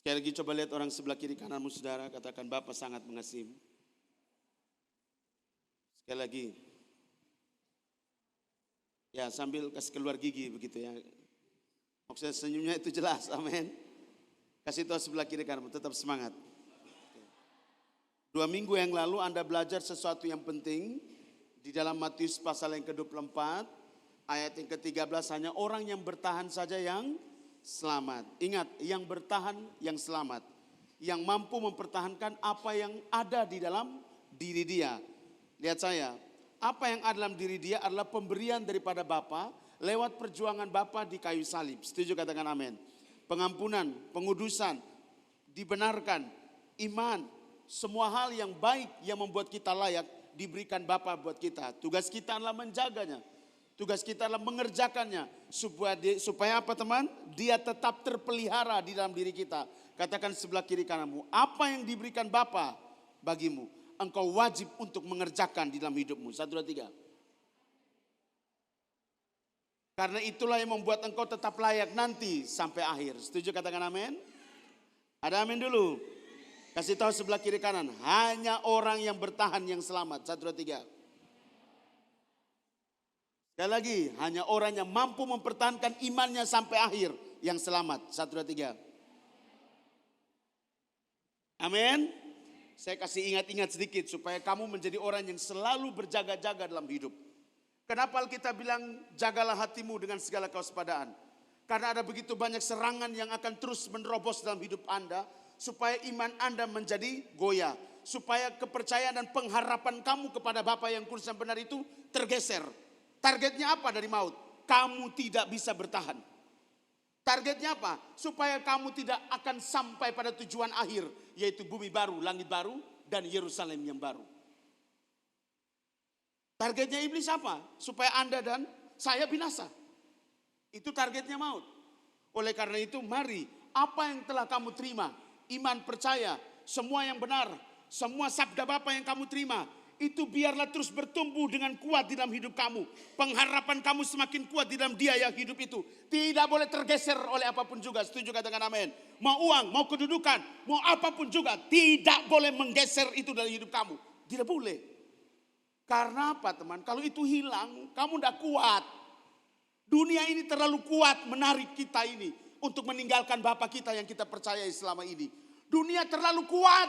Sekali lagi coba lihat orang sebelah kiri kananmu saudara, katakan Bapa sangat mengasihimu. Sekali lagi. Ya sambil kasih keluar gigi begitu ya. Maksudnya senyumnya itu jelas, amin. Kasih tahu sebelah kiri kananmu, tetap semangat. 2 minggu yang lalu Anda belajar sesuatu yang penting. Di dalam Matius pasal yang ke-24, ayat yang ke-13, hanya orang yang bertahan saja yang selamat. Ingat, yang bertahan yang selamat. Yang mampu mempertahankan apa yang ada di dalam diri dia. Lihat saya, apa yang ada dalam diri dia adalah pemberian daripada Bapa lewat perjuangan Bapa di kayu salib. Setuju, katakan amin. Pengampunan, pengudusan, dibenarkan, iman, semua hal yang baik yang membuat kita layak diberikan Bapa buat kita. Tugas kita adalah menjaganya. Tugas kita adalah mengerjakannya. Supaya apa teman? Dia tetap terpelihara di dalam diri kita. Katakan sebelah kiri kananmu, apa yang diberikan Bapa bagimu, engkau wajib untuk mengerjakan di dalam hidupmu. 1, 2, 3. Karena itulah yang membuat engkau tetap layak nanti sampai akhir. Setuju, katakan amin? Ada amin dulu. Kasih tahu sebelah kiri kanan, hanya orang yang bertahan yang selamat. 1, 2, 3. Sekali lagi, hanya orang yang mampu mempertahankan imannya sampai akhir yang selamat. 1, 2, 3. Amin. Saya kasih ingat-ingat sedikit supaya kamu menjadi orang yang selalu berjaga-jaga dalam hidup. Kenapa Alkitab bilang jagalah hatimu dengan segala kewaspadaan? Karena ada begitu banyak serangan yang akan terus menerobos dalam hidup Anda. Supaya iman Anda menjadi goyah. Supaya kepercayaan dan pengharapan kamu kepada Bapa yang kudus dan benar itu tergeser. Targetnya apa dari maut? Kamu tidak bisa bertahan. Targetnya apa? Supaya kamu tidak akan sampai pada tujuan akhir. Yaitu bumi baru, langit baru, dan Yerusalem yang baru. Targetnya iblis apa? Supaya Anda dan saya binasa. Itu targetnya maut. Oleh karena itu mari, apa yang telah kamu terima, iman, percaya, semua yang benar, semua sabda Bapa yang kamu terima, itu biarlah terus bertumbuh dengan kuat di dalam hidup kamu. Pengharapan kamu semakin kuat di dalam Dia yang hidup itu. Tidak boleh tergeser oleh apapun juga. Setuju, katakan amin. Mau uang, mau kedudukan, mau apapun juga, tidak boleh menggeser itu dari hidup kamu. Tidak boleh. Karena apa teman? Kalau itu hilang, kamu tidak kuat. Dunia ini terlalu kuat menarik kita ini untuk meninggalkan Bapa kita yang kita percayai selama ini. Dunia terlalu kuat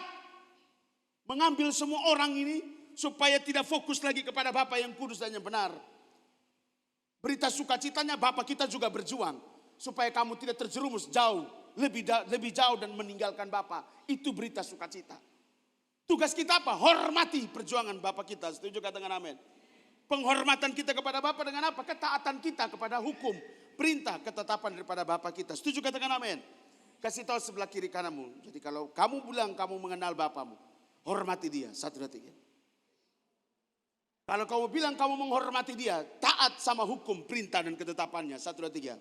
mengambil semua orang ini supaya tidak fokus lagi kepada Bapa yang kudus dan yang benar. Berita sukacitanya Bapa kita juga berjuang supaya kamu tidak terjerumus jauh, lebih jauh dan meninggalkan Bapa. Itu berita sukacita. Tugas kita apa? Hormati perjuangan Bapa kita. Setuju, katakan amin. Penghormatan kita kepada Bapa dengan apa? Ketaatan kita kepada hukum, perintah, ketetapan daripada Bapa kita. Setuju, katakan amin. Kasih tahu sebelah kiri kananmu. Jadi kalau kamu bilang kamu mengenal Bapamu, hormati Dia. 1, 2, 3. Kalau kamu bilang kamu menghormati Dia, taat sama hukum, perintah dan ketetapannya. 1, 2, 3.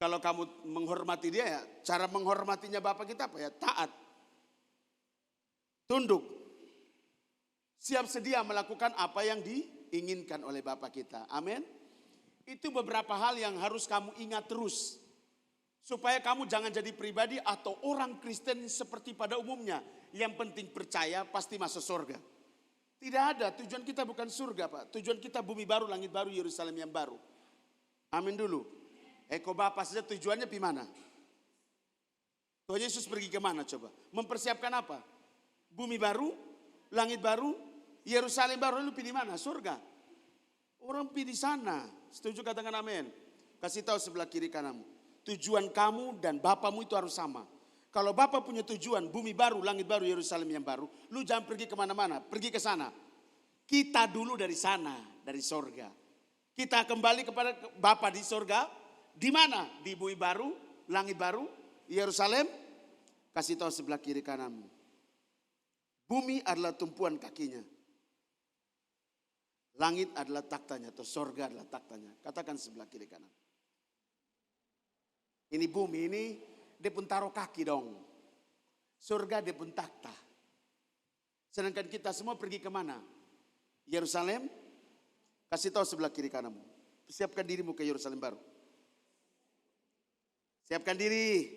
Kalau kamu menghormati Dia, ya cara menghormatinya Bapa kita apa ya? Taat. Tunduk. Siap sedia melakukan apa yang diinginkan oleh Bapa kita. Amin. Itu beberapa hal yang harus kamu ingat terus. Supaya kamu jangan jadi pribadi atau orang Kristen seperti pada umumnya. Yang penting percaya pasti masuk surga. Tidak ada, tujuan kita bukan surga Pak. Tujuan kita bumi baru, langit baru, Yerusalem yang baru. Amin dulu. Kok Bapak saja tujuannya di mana? Tuhan Yesus pergi kemana coba? Mempersiapkan apa? Bumi baru, langit baru, Yerusalem baru, lu pilih mana? Surga. Orang pilih sana. Setuju, katakan amin. Kasih tahu sebelah kiri kananmu. Tujuan kamu dan Bapamu itu harus sama. Kalau Bapa punya tujuan bumi baru, langit baru, Yerusalem yang baru, lu jangan pergi kemana-mana, pergi ke sana. Kita dulu dari sana, dari sorga. Kita kembali kepada Bapa di sorga. Di mana? Di bumi baru, langit baru, Yerusalem. Kasih tahu sebelah kiri kananmu. Bumi adalah tumpuan kakinya. Langit adalah taktanya atau sorga adalah taktanya. Katakan sebelah kiri kanan. Ini bumi ini dia pun taruh kaki dong. Surga dia pun takhta. Sedangkan kita semua pergi kemana? Yerusalem. Kasih tahu sebelah kiri kananmu. Siapkan dirimu ke Yerusalem baru. Siapkan diri.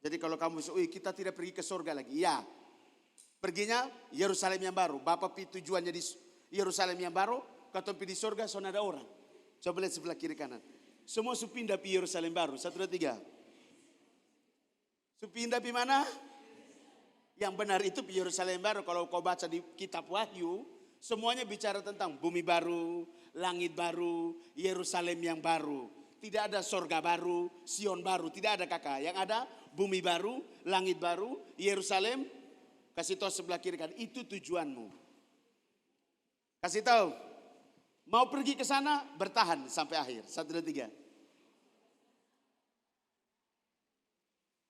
Jadi kalau kamu kita tidak pergi ke surga lagi. Ya, perginya Yerusalem yang baru. Bapak tujuannya di Yerusalem yang baru. Kau pergi di surga, soalnya ada orang. Coba lihat sebelah kiri kanan. Semua su pindah di Yerusalem baru. 1, 2, 3. Su pindah di mana? Yang benar itu di Yerusalem baru. Kalau kau baca di kitab Wahyu, semuanya bicara tentang bumi baru, langit baru, Yerusalem yang baru. Tidak ada sorga baru, Sion baru. Tidak ada kakak. Yang ada bumi baru, langit baru, Yerusalem. Kasih tahu sebelah kiri kan. Itu tujuanmu. Kasih tahu. Mau pergi ke sana, bertahan sampai akhir. 1, 2, 3.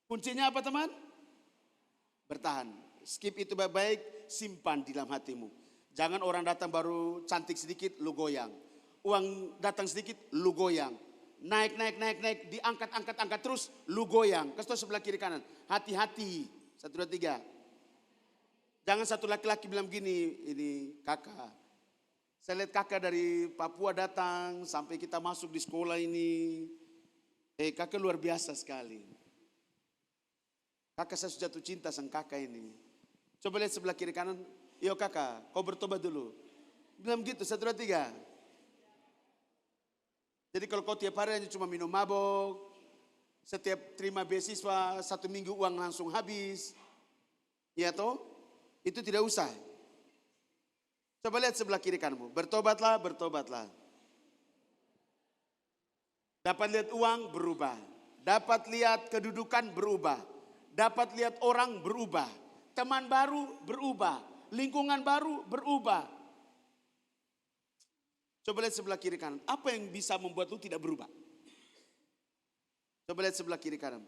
Kuncinya apa teman? Bertahan. Skip itu baik-baik, simpan di dalam hatimu. Jangan orang datang baru cantik sedikit, lu goyang. Uang datang sedikit, lu goyang. Naik, diangkat terus, lu goyang. Kasih tahu sebelah kiri kanan. Hati-hati. 1, 2, 3. Jangan satu laki-laki bilang gini, ini kakak. Saya lihat kakak dari Papua datang, sampai kita masuk di sekolah ini. Kakak luar biasa sekali. Kakak saya sudah jatuh cinta sama kakak ini. Coba lihat sebelah kiri kanan. Yo kakak, kau bertobat dulu. Bilang gitu, 1, 2, 3. Jadi kalau kau tiap hari hanya cuma minum mabok, setiap terima beasiswa 1 minggu uang langsung habis, ya toh, itu tidak usah. Coba lihat sebelah kiri kananmu, bertobatlah, bertobatlah. Dapat lihat uang berubah, dapat lihat kedudukan berubah, dapat lihat orang berubah, teman baru berubah, lingkungan baru berubah. Coba lihat sebelah kiri kanan. Apa yang bisa membuat lu tidak berubah? Coba lihat sebelah kiri kanan.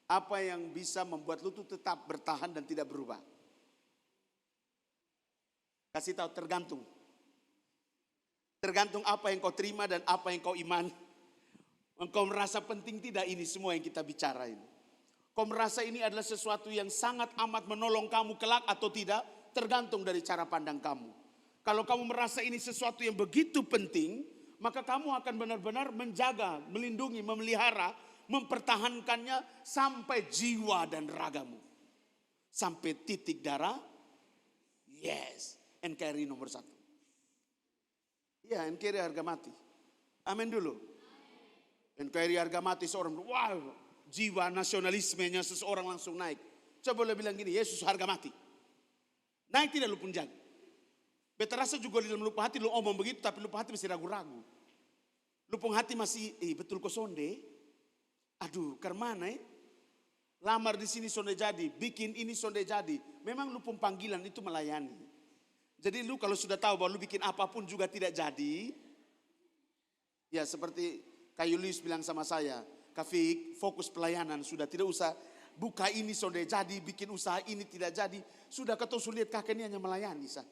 Apa yang bisa membuat lu tuh tetap bertahan dan tidak berubah? Kasih tahu, tergantung. Tergantung apa yang kau terima dan apa yang kau iman. Engkau merasa penting tidak ini semua yang kita bicara ini? Kau merasa ini adalah sesuatu yang sangat amat menolong kamu kelak atau tidak? Tergantung dari cara pandang kamu. Kalau kamu merasa ini sesuatu yang begitu penting, maka kamu akan benar-benar menjaga, melindungi, memelihara, mempertahankannya sampai jiwa dan ragamu. Sampai titik darah, yes, NKRI nomor 1. Ya, NKRI harga mati. Amin dulu. NKRI harga mati seorang, wow, jiwa nasionalismenya seseorang langsung naik. Coba lo bilang gini, Yesus harga mati. Naik tidak lu pun jaga. Beta rasa juga di dalam lupa hati lu omong begitu, tapi lupa hati masih ragu-ragu. Lupa hati masih, betul kok sonde? Aduh, kermana lamar di sini sonde jadi, bikin ini sonde jadi. Memang lu pun panggilan itu melayani. Jadi lu kalau sudah tahu bahwa lu bikin apapun juga tidak jadi, ya seperti Kak Yulius bilang sama saya, Kak Fik, fokus pelayanan, sudah tidak usah buka ini sonde jadi, bikin usaha ini tidak jadi. Sudah ketemu sulit kakek ini hanya melayani sah.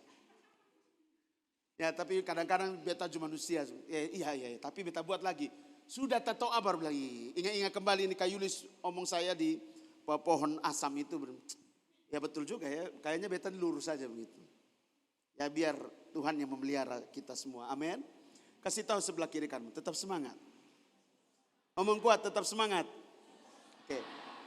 Ya tapi kadang-kadang beta cuma manusia. Iya, tapi beta buat lagi. Sudah tato abar lagi. Ingat kembali ini Kak Yulis omong saya di pohon asam itu. Ya betul juga ya. Kayaknya beta lurus saja begitu. Ya biar Tuhan yang memelihara kita semua. Amin. Kasih tahu sebelah kiri kamu. Tetap semangat. Omong kuat, tetap semangat. Oke.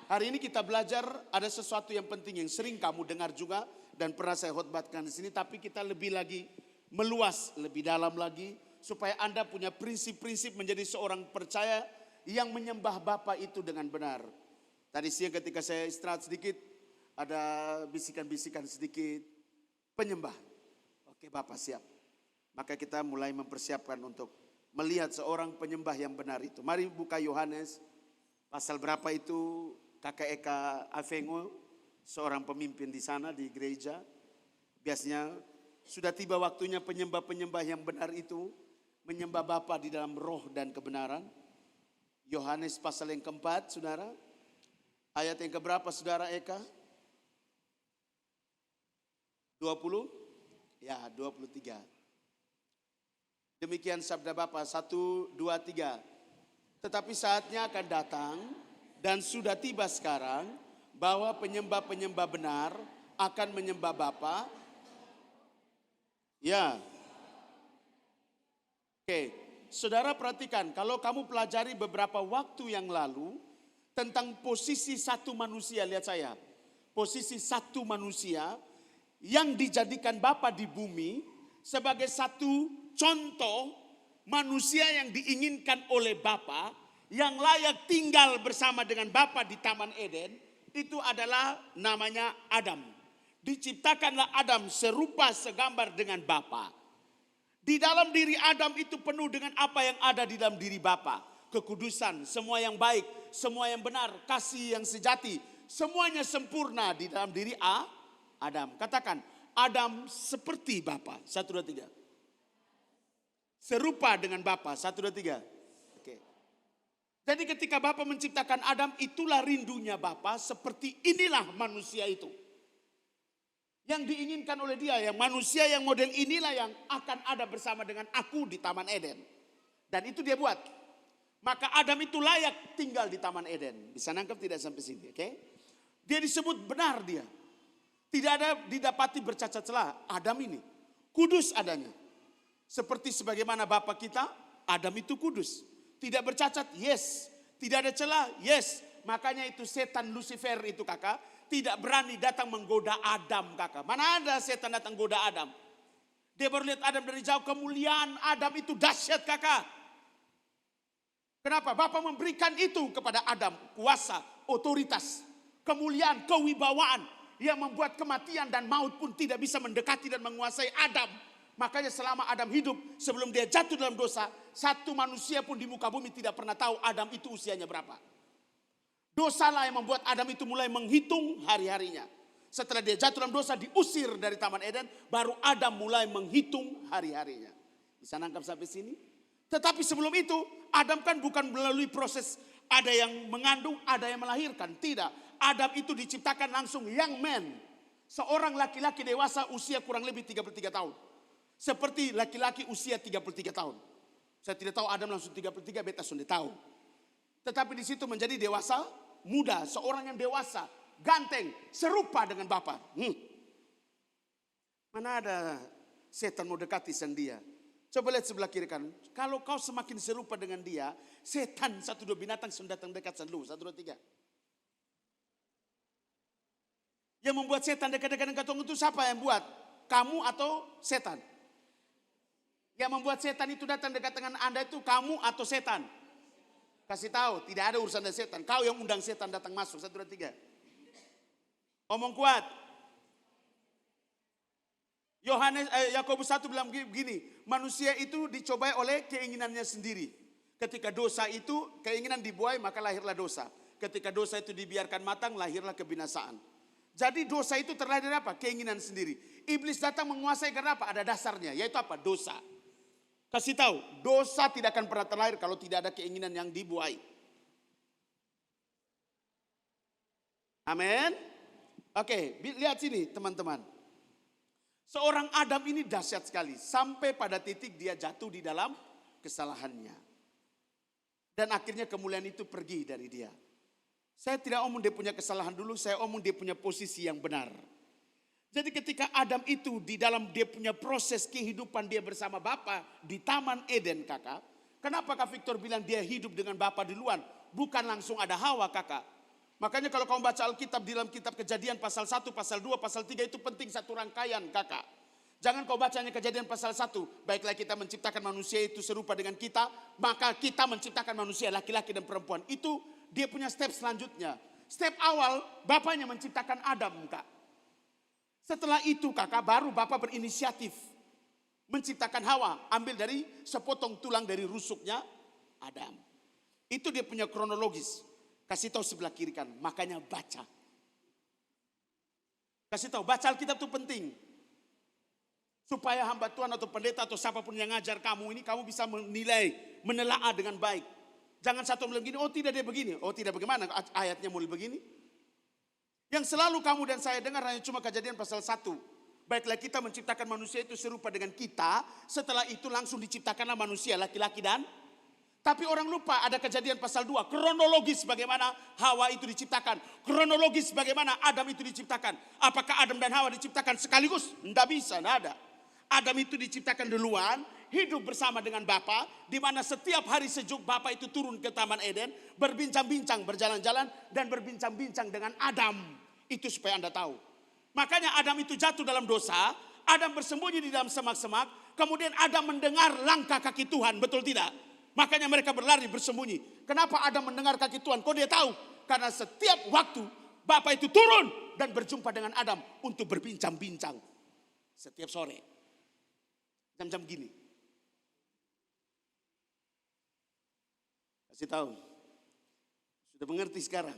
Hari ini kita belajar ada sesuatu yang penting yang sering kamu dengar juga. Dan pernah saya khotbahkan di sini. Tapi kita lebih lagi meluas lebih dalam lagi supaya Anda punya prinsip-prinsip menjadi seorang percaya yang menyembah Bapa itu dengan benar. Tadi siang ketika saya istirahat sedikit ada bisikan-bisikan sedikit penyembah. Oke Bapa siap. Maka kita mulai mempersiapkan untuk melihat seorang penyembah yang benar itu. Mari buka Yohanes pasal berapa itu. Kakak Eka Avengo seorang pemimpin di sana di gereja. Biasanya sudah tiba waktunya penyembah-penyembah yang benar itu menyembah Bapa di dalam roh dan kebenaran. Yohanes pasal yang keempat, saudara. Ayat yang keberapa, saudara Eka? 20? Ya, 23. Demikian sabda Bapa, 1, 2, 3. Tetapi saatnya akan datang dan sudah tiba sekarang bahwa penyembah-penyembah benar akan menyembah Bapa. Ya. Oke, saudara perhatikan, kalau kamu pelajari beberapa waktu yang lalu, tentang posisi satu manusia. Lihat saya, posisi satu manusia yang dijadikan Bapa di bumi sebagai satu contoh manusia yang diinginkan oleh Bapa, yang layak tinggal bersama dengan Bapa di Taman Eden. Itu adalah namanya Adam. Diciptakanlah Adam serupa segambar dengan Bapa. Di dalam diri Adam itu penuh dengan apa yang ada di dalam diri Bapa. Kekudusan, semua yang baik, semua yang benar, kasih yang sejati, semuanya sempurna di dalam diri Adam. Katakan, Adam seperti Bapa. 1, 2, 3. Serupa dengan Bapa. 1, 2, 3. Oke. Jadi ketika Bapa menciptakan Adam, itulah rindunya Bapa, seperti inilah manusia itu. Yang diinginkan oleh dia, yang manusia yang model inilah yang akan ada bersama dengan aku di Taman Eden. Dan itu dia buat. Maka Adam itu layak tinggal di Taman Eden. Bisa nangkep tidak sampai sini, oke? Dia disebut benar dia. Tidak ada didapati bercacat celah. Adam ini kudus adanya. Seperti sebagaimana Bapa kita, Adam itu kudus. Tidak bercacat, yes. Tidak ada celah, yes. Makanya itu setan Lucifer itu kakak, tidak berani datang menggoda Adam kakak. Mana ada setan datang goda Adam. Dia baru lihat Adam dari jauh, kemuliaan Adam itu dahsyat kakak. Kenapa? Bapa memberikan itu kepada Adam. Kuasa, otoritas, kemuliaan, kewibawaan. Yang membuat kematian dan maut pun tidak bisa mendekati dan menguasai Adam. Makanya selama Adam hidup, sebelum dia jatuh dalam dosa, satu manusia pun di muka bumi tidak pernah tahu Adam itu usianya berapa. Dosalah yang membuat Adam itu mulai menghitung hari-harinya. Setelah dia jatuh dalam dosa, diusir dari Taman Eden, baru Adam mulai menghitung hari-harinya. Bisa nangkap sampai sini? Tetapi sebelum itu, Adam kan bukan melalui proses ada yang mengandung, ada yang melahirkan. Tidak. Adam itu diciptakan langsung young man. Seorang laki-laki dewasa usia kurang lebih 33 tahun. Seperti laki-laki usia 33 tahun. Saya tidak tahu Adam langsung 33, beta sudah tahu. Tetapi di situ menjadi dewasa muda. Seorang yang dewasa, ganteng, serupa dengan Bapa. Mana ada setan mau dekati dia. Coba lihat sebelah kiri kan. Kalau kau semakin serupa dengan dia, setan 1, 2 binatang sudah datang dekat lu. 1, 2, 3. Yang membuat setan dekat-dekat dengan katong itu siapa yang buat? Kamu atau setan? Yang membuat setan itu datang dekat dengan Anda itu kamu atau setan? Kasih tahu, tidak ada urusan dengan setan. Kau yang undang setan datang masuk. 1, 2, 3. Omong kuat. Yakobus 1 bilang begini, manusia itu dicobai oleh keinginannya sendiri. Ketika dosa itu keinginan dibuai, maka lahirlah dosa. Ketika dosa itu dibiarkan matang, lahirlah kebinasaan. Jadi dosa itu terlahir dari apa? Keinginan sendiri. Iblis datang menguasai karena apa? Ada dasarnya, yaitu apa? Dosa. Kasih tahu, dosa tidak akan pernah terlahir kalau tidak ada keinginan yang dibuai. Amin. Oke, lihat sini teman-teman. Seorang Adam ini dahsyat sekali. Sampai pada titik dia jatuh di dalam kesalahannya. Dan akhirnya kemuliaan itu pergi dari dia. Saya tidak omong dia punya kesalahan dulu. Saya omong dia punya posisi yang benar. Jadi ketika Adam itu di dalam dia punya proses kehidupan dia bersama Bapa di Taman Eden kakak. Kenapa Kak Victor bilang dia hidup dengan Bapa duluan? Bukan langsung ada Hawa kakak. Makanya kalau kamu baca Alkitab di dalam kitab Kejadian pasal 1, pasal 2, pasal 3 itu penting satu rangkaian kakak. Jangan kau bacanya Kejadian pasal 1. Baiklah kita menciptakan manusia itu serupa dengan kita. Maka kita menciptakan manusia laki-laki dan perempuan. Itu dia punya step selanjutnya. Step awal bapaknya menciptakan Adam kak. Setelah itu kakak baru bapak berinisiatif. Menciptakan Hawa. Ambil dari sepotong tulang dari rusuknya Adam. Itu dia punya kronologis. Kasih tahu sebelah kiri kan, makanya baca. Kasih tahu, baca Alkitab itu penting. Supaya hamba Tuhan atau pendeta atau siapapun yang ngajar kamu ini, kamu bisa menilai, menelaah dengan baik. Jangan satu bilang begini, oh tidak dia begini. Oh tidak bagaimana, ayatnya mulai begini. Yang selalu kamu dan saya dengar hanya cuma Kejadian pasal 1. Baiklah kita menciptakan manusia itu serupa dengan kita. Setelah itu langsung diciptakanlah manusia, laki-laki dan tapi orang lupa ada Kejadian pasal 2. Kronologis bagaimana Hawa itu diciptakan. Kronologis bagaimana Adam itu diciptakan. Apakah Adam dan Hawa diciptakan sekaligus? Tidak bisa, tidak ada. Adam itu diciptakan duluan. hidup bersama dengan Bapa, di mana setiap hari sejuk Bapa itu turun ke Taman Eden, berbincang-bincang, berjalan-jalan, dan berbincang-bincang dengan Adam. Itu supaya Anda tahu. Makanya Adam itu jatuh dalam dosa, Adam bersembunyi di dalam semak-semak, kemudian Adam mendengar langkah kaki Tuhan, betul tidak? Makanya mereka berlari bersembunyi. Kenapa Adam mendengar kaki Tuhan? Kok dia tahu? Karena setiap waktu Bapa itu turun dan berjumpa dengan Adam untuk berbincang-bincang. Setiap sore. Jam-jam gini. Kasih tahu. Sudah mengerti sekarang.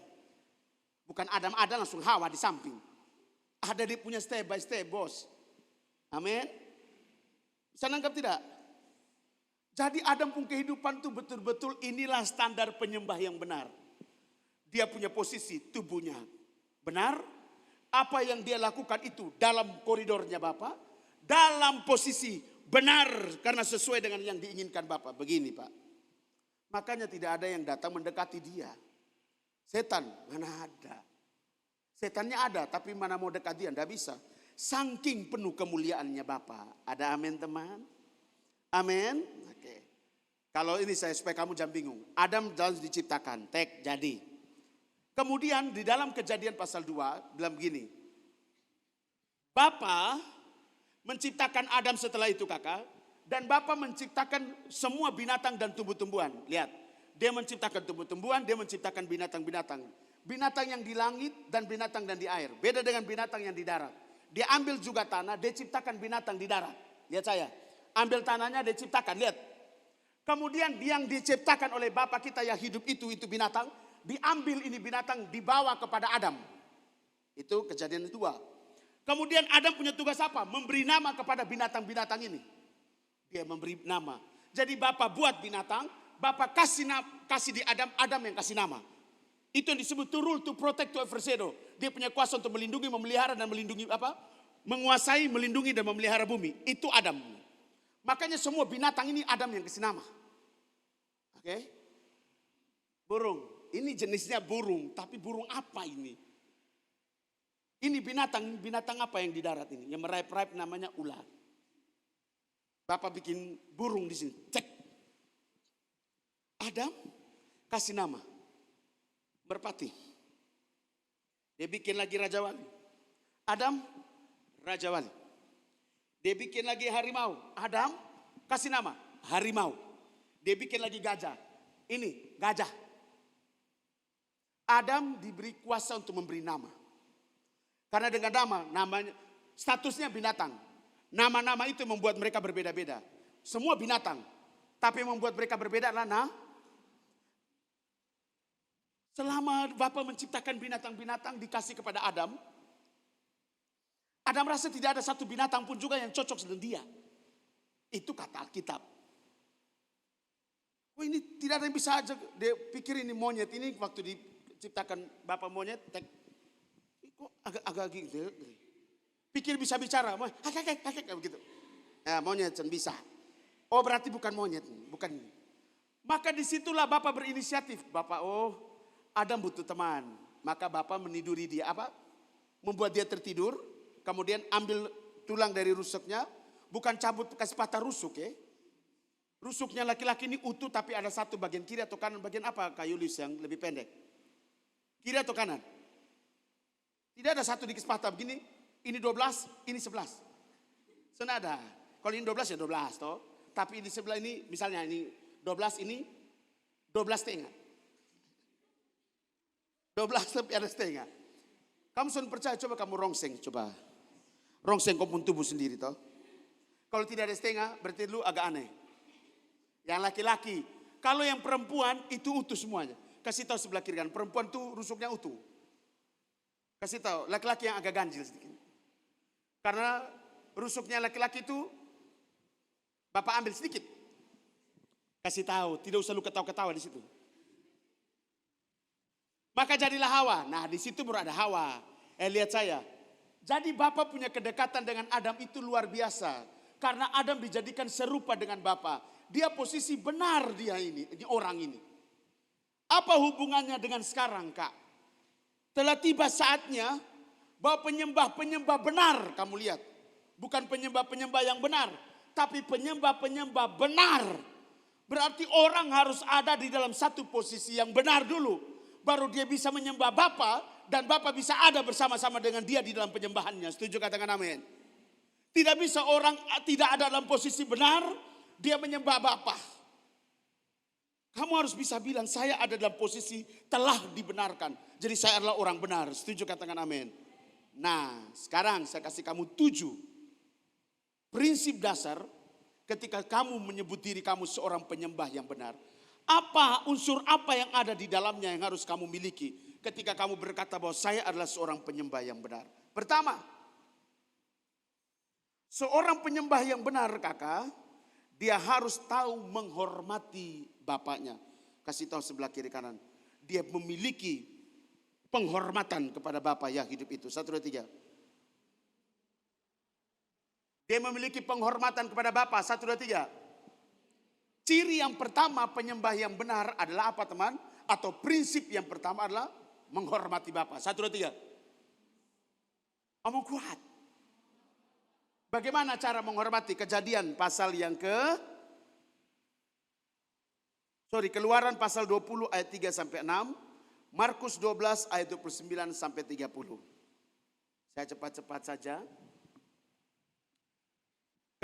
Bukan Adam ada langsung Hawa di samping. Ada dia punya step by step, bos. Amin. Bisa nangkap tidak? Jadi Adam pun kehidupan itu betul-betul inilah standar penyembah yang benar. Dia punya posisi tubuhnya benar. Apa yang dia lakukan itu dalam koridornya Bapa. Dalam posisi benar karena sesuai dengan yang diinginkan Bapa. Begini Pak. Makanya tidak ada yang datang mendekati dia. Setan mana ada. Setannya ada tapi mana mau dekat dia, tidak bisa. Saking penuh kemuliaannya Bapa. Ada amin teman? Amin. Oke. Kalau ini saya supaya kamu jangan bingung. Adam dalam diciptakan, tek jadi. Kemudian di dalam Kejadian pasal 2 bilang begini. Bapa menciptakan Adam setelah itu kakak. Dan Bapa menciptakan semua binatang dan tumbuh-tumbuhan. Lihat, dia menciptakan tumbuh-tumbuhan, dia menciptakan binatang-binatang. Binatang yang di langit dan binatang dan di air. Beda dengan binatang yang di darat. Dia ambil juga tanah, dia ciptakan binatang di darat. Lihat saya, ambil tanahnya dia ciptakan, lihat. Kemudian yang diciptakan oleh Bapa kita yang hidup itu binatang. Diambil ini binatang dibawa kepada Adam. Itu Kejadian 2. Kemudian Adam punya tugas apa? Memberi nama kepada binatang-binatang ini. Dia memberi nama. Jadi Bapa buat binatang, Bapa kasih di Adam, Adam yang kasih nama. Itu yang disebut to rule, to protect, to overshadow. Dia punya kuasa untuk melindungi, memelihara dan melindungi apa? Menguasai, melindungi dan memelihara bumi. Itu Adam. Makanya semua binatang ini Adam yang kasih nama. Oke? Burung. Ini jenisnya burung, tapi burung apa ini? Ini binatang apa yang di darat ini? Yang merayap-rayap namanya ular. Bapak bikin burung di sini, cek. Adam kasih nama, merpati. Dia bikin lagi Raja Wali. Adam, Raja Wali. Dia bikin lagi harimau. Adam kasih nama, harimau. Dia bikin lagi gajah. Ini, gajah. Adam diberi kuasa untuk memberi nama. Karena dengan namanya statusnya binatang. Nama-nama itu membuat mereka berbeda-beda. Semua binatang. Tapi yang membuat mereka berbeda adalah selama Bapa menciptakan binatang-binatang dikasih kepada Adam. Adam rasa tidak ada satu binatang pun juga yang cocok dengan dia. Itu kata Alkitab. Oh ini tidak ada yang bisa aja. Dia pikir ini monyet ini waktu diciptakan Bapak monyet, kok agak gitu. Pikir bisa bicara, begitu. Ya, monyet bisa. Oh berarti bukan monyet, bukan ini. Maka disitulah Bapak berinisiatif. Bapak, Adam butuh teman. Maka Bapak meniduri dia apa? Membuat dia tertidur. Kemudian ambil tulang dari rusuknya. Bukan cabut kasih patah rusuk ya. Rusuknya laki-laki ini utuh tapi ada satu bagian kiri atau kanan. Bagian apa Kak Yulis yang lebih pendek? Kiri atau kanan? Tidak ada satu dikasih patah begini. Ini 12, ini 11. Senada. Kalau ini 12 ya 12 toh. Tapi di sebelah ini misalnya ini 12 ini 12 setengah. 12 lebih ada setengah. Kamu sudah percaya coba kamu rongseng coba. Rongseng kau pun tubuh sendiri toh. Kalau tidak ada setengah berarti lu agak aneh. Yang laki-laki. Kalau yang perempuan itu utuh semuanya. Kasih tahu sebelah kiri kan. Perempuan tuh rusuknya utuh. Kasih tahu laki-laki yang agak ganjil sedikit. Karena rusuknya laki-laki itu Bapak ambil sedikit. Kasih tahu, tidak usah lu ketawa-ketawa di situ. Maka jadilah Hawa. Nah, di situ baru ada Hawa. Lihat saya. Jadi Bapak punya kedekatan dengan Adam itu luar biasa. Karena Adam dijadikan serupa dengan Bapak. Dia posisi benar dia ini orang ini. Apa hubungannya dengan sekarang, Kak? Telah tiba saatnya bahwa penyembah-penyembah benar kamu lihat. Bukan penyembah-penyembah yang benar. tapi penyembah-penyembah benar. Berarti orang harus ada di dalam satu posisi yang benar dulu. Baru dia bisa menyembah Bapa dan Bapa bisa ada bersama-sama dengan dia di dalam penyembahannya. Setuju, katakan amin. Tidak bisa orang tidak ada dalam posisi benar, dia menyembah Bapa. Kamu harus bisa bilang, saya ada dalam posisi telah dibenarkan. Jadi saya adalah orang benar. Setuju, katakan amin. Nah, sekarang saya kasih kamu 7 prinsip dasar ketika kamu menyebut diri kamu seorang penyembah yang benar. Apa unsur apa yang ada di dalamnya yang harus kamu miliki ketika kamu berkata bahwa saya adalah seorang penyembah yang benar. Pertama, seorang penyembah yang benar, kakak, dia harus tahu menghormati bapaknya. Kasih tahu sebelah kiri kanan. Dia memiliki penghormatan kepada Bapa yang hidup itu. 1, 2, 3. Dia memiliki penghormatan kepada Bapa. 1, 2, 3. Ciri yang pertama penyembah yang benar adalah apa, teman? Atau prinsip yang pertama adalah menghormati Bapa. 1, 2, 3. Omong kuat. Bagaimana cara menghormati? Kejadian pasal yang Keluaran pasal 20 ayat 3 sampai 6. Markus 12 ayat 29 sampai 30. Saya cepat-cepat saja.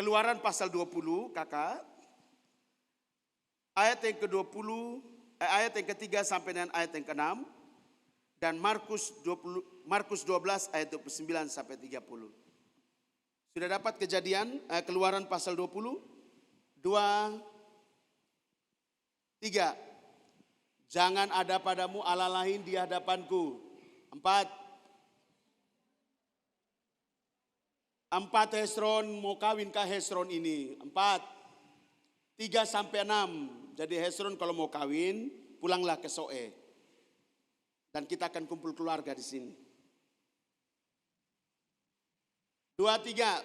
Keluaran pasal 20, kakak. Ayat yang ke-20, ayat yang ke-3 sampai dengan ayat yang ke-6. Dan Markus 12 ayat 29 sampai 30. Sudah dapat kejadian Keluaran pasal 20? 2, 3. Jangan ada padamu Allah lain di hadapanku. 4. Hesron, mau kawinkah Hesron ini? 4. 3 sampai 6. Jadi Hesron kalau mau kawin, pulanglah ke Soe. Dan kita akan kumpul keluarga di sini. 2, 3.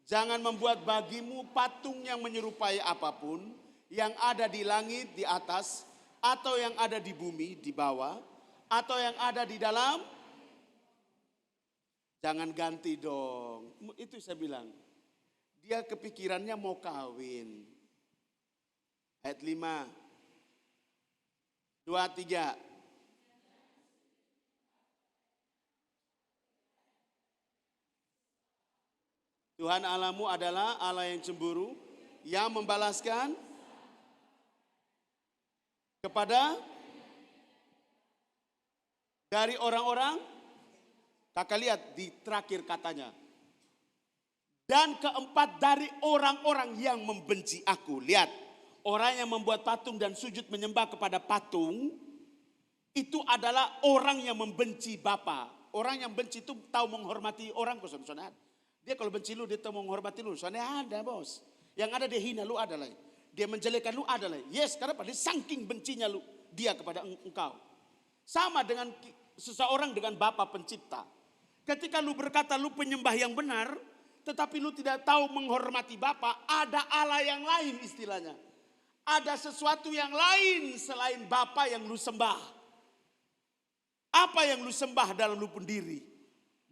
Jangan membuat bagimu patung yang menyerupai apapun, yang ada di langit di atas, atau yang ada di bumi di bawah, atau yang ada di dalam. Jangan ganti dong. Itu saya bilang. Dia kepikirannya mau kawin. Ayat 5. 2, 3. Tuhan Allahmu adalah Allah yang cemburu, yang membalaskan kepada dari orang-orang. Kakak lihat di terakhir katanya. Dan keempat, dari orang-orang yang membenci aku. Lihat, orang yang membuat patung dan sujud menyembah kepada patung, itu adalah orang yang membenci Bapa. Orang yang benci itu tahu menghormati orang, saudara. Dia kalau benci lu, dia tahu menghormati lu. Soalnya ada, bos. Yang ada dia hina lu adalah. Dia menjelekan lu adalah. Yes, karena pada saking bencinya lu dia kepada engkau. Sama dengan seseorang dengan Bapa pencipta. Ketika lu berkata lu penyembah yang benar, tetapi lu tidak tahu menghormati Bapa, ada Allah yang lain istilahnya. Ada sesuatu yang lain selain Bapa yang lu sembah. Apa yang lu sembah dalam lu pendiri?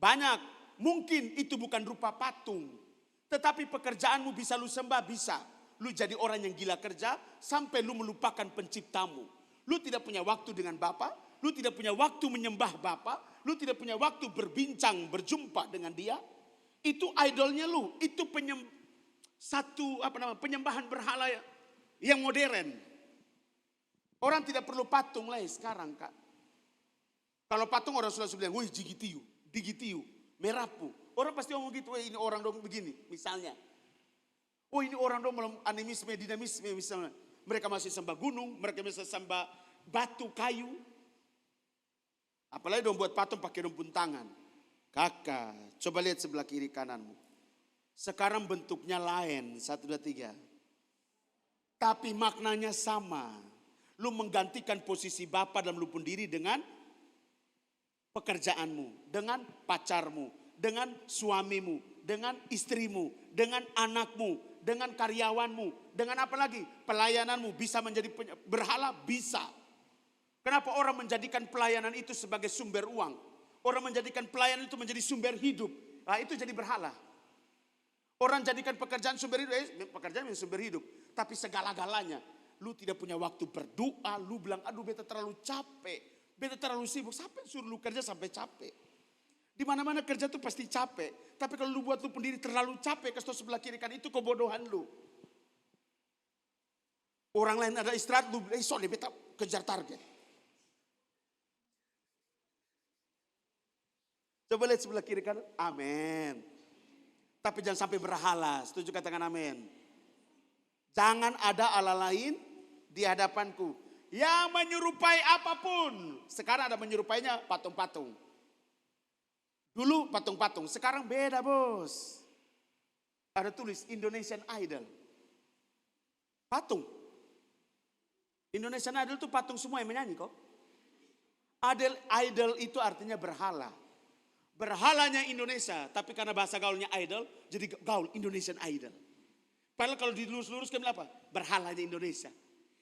Banyak. Mungkin itu bukan rupa patung. Tetapi pekerjaanmu bisa lu sembah, bisa. Lu jadi orang yang gila kerja sampai lu melupakan penciptamu. Lu tidak punya waktu dengan Bapa, lu tidak punya waktu menyembah Bapa, lu tidak punya waktu berbincang, berjumpa dengan dia. Itu idolnya lu, itu penyembahan berhala yang modern. Orang tidak perlu patung lah sekarang, Kak. Kalau patung orang sudah bilang, wih digitiu, merapu. Orang pasti ngomong gitu, ini orang dong begini, misalnya. Oh ini orang dong animisme, dinamisme misalnya. Mereka masih sembah gunung, mereka masih sembah batu, kayu. Apalagi dong buat patung pakai rumpun tangan. Kakak, coba lihat sebelah kiri kananmu. Sekarang bentuknya lain, 1, 2, 3. Tapi maknanya sama. Lu menggantikan posisi Bapa dalam lu pendiri dengan pekerjaanmu, dengan pacarmu, dengan suamimu, dengan istrimu, dengan anakmu, dengan karyawanmu, dengan apa lagi? Pelayananmu bisa menjadi berhala? Bisa. Kenapa orang menjadikan pelayanan itu sebagai sumber uang? Orang menjadikan pelayanan itu menjadi sumber hidup. Nah itu jadi berhala. Orang jadikan pekerjaan sumber hidup, pekerjaan yang sumber hidup. Tapi segala-galanya. Lu tidak punya waktu berdoa, lu bilang, aduh beta terlalu capek. Beta terlalu sibuk, siapa yang suruh lu kerja sampai capek? Di mana-mana kerja tuh pasti capek. Tapi kalau lu buat lu sendiri terlalu capek, kasih tau sebelah kiri kan itu kebodohan lu. Orang lain ada istirahat, lu bilang, sorry beta kejar target. Coba lihat sebelah kiri kanan, amin. Tapi jangan sampai berhala, setuju katakan amin. Jangan ada Allah lain di hadapanku yang menyerupai apapun. Sekarang ada menyerupainya patung-patung. Dulu patung-patung, sekarang beda bos. Ada tulis Indonesian Idol. Patung. Indonesian Idol itu patung semua yang menyanyi kok. Idol itu artinya berhala. Berhalanya Indonesia, tapi karena bahasa gaulnya idol, jadi gaul Indonesian Idol. Padahal kalau dilurus-luruskan apa? Berhalanya Indonesia.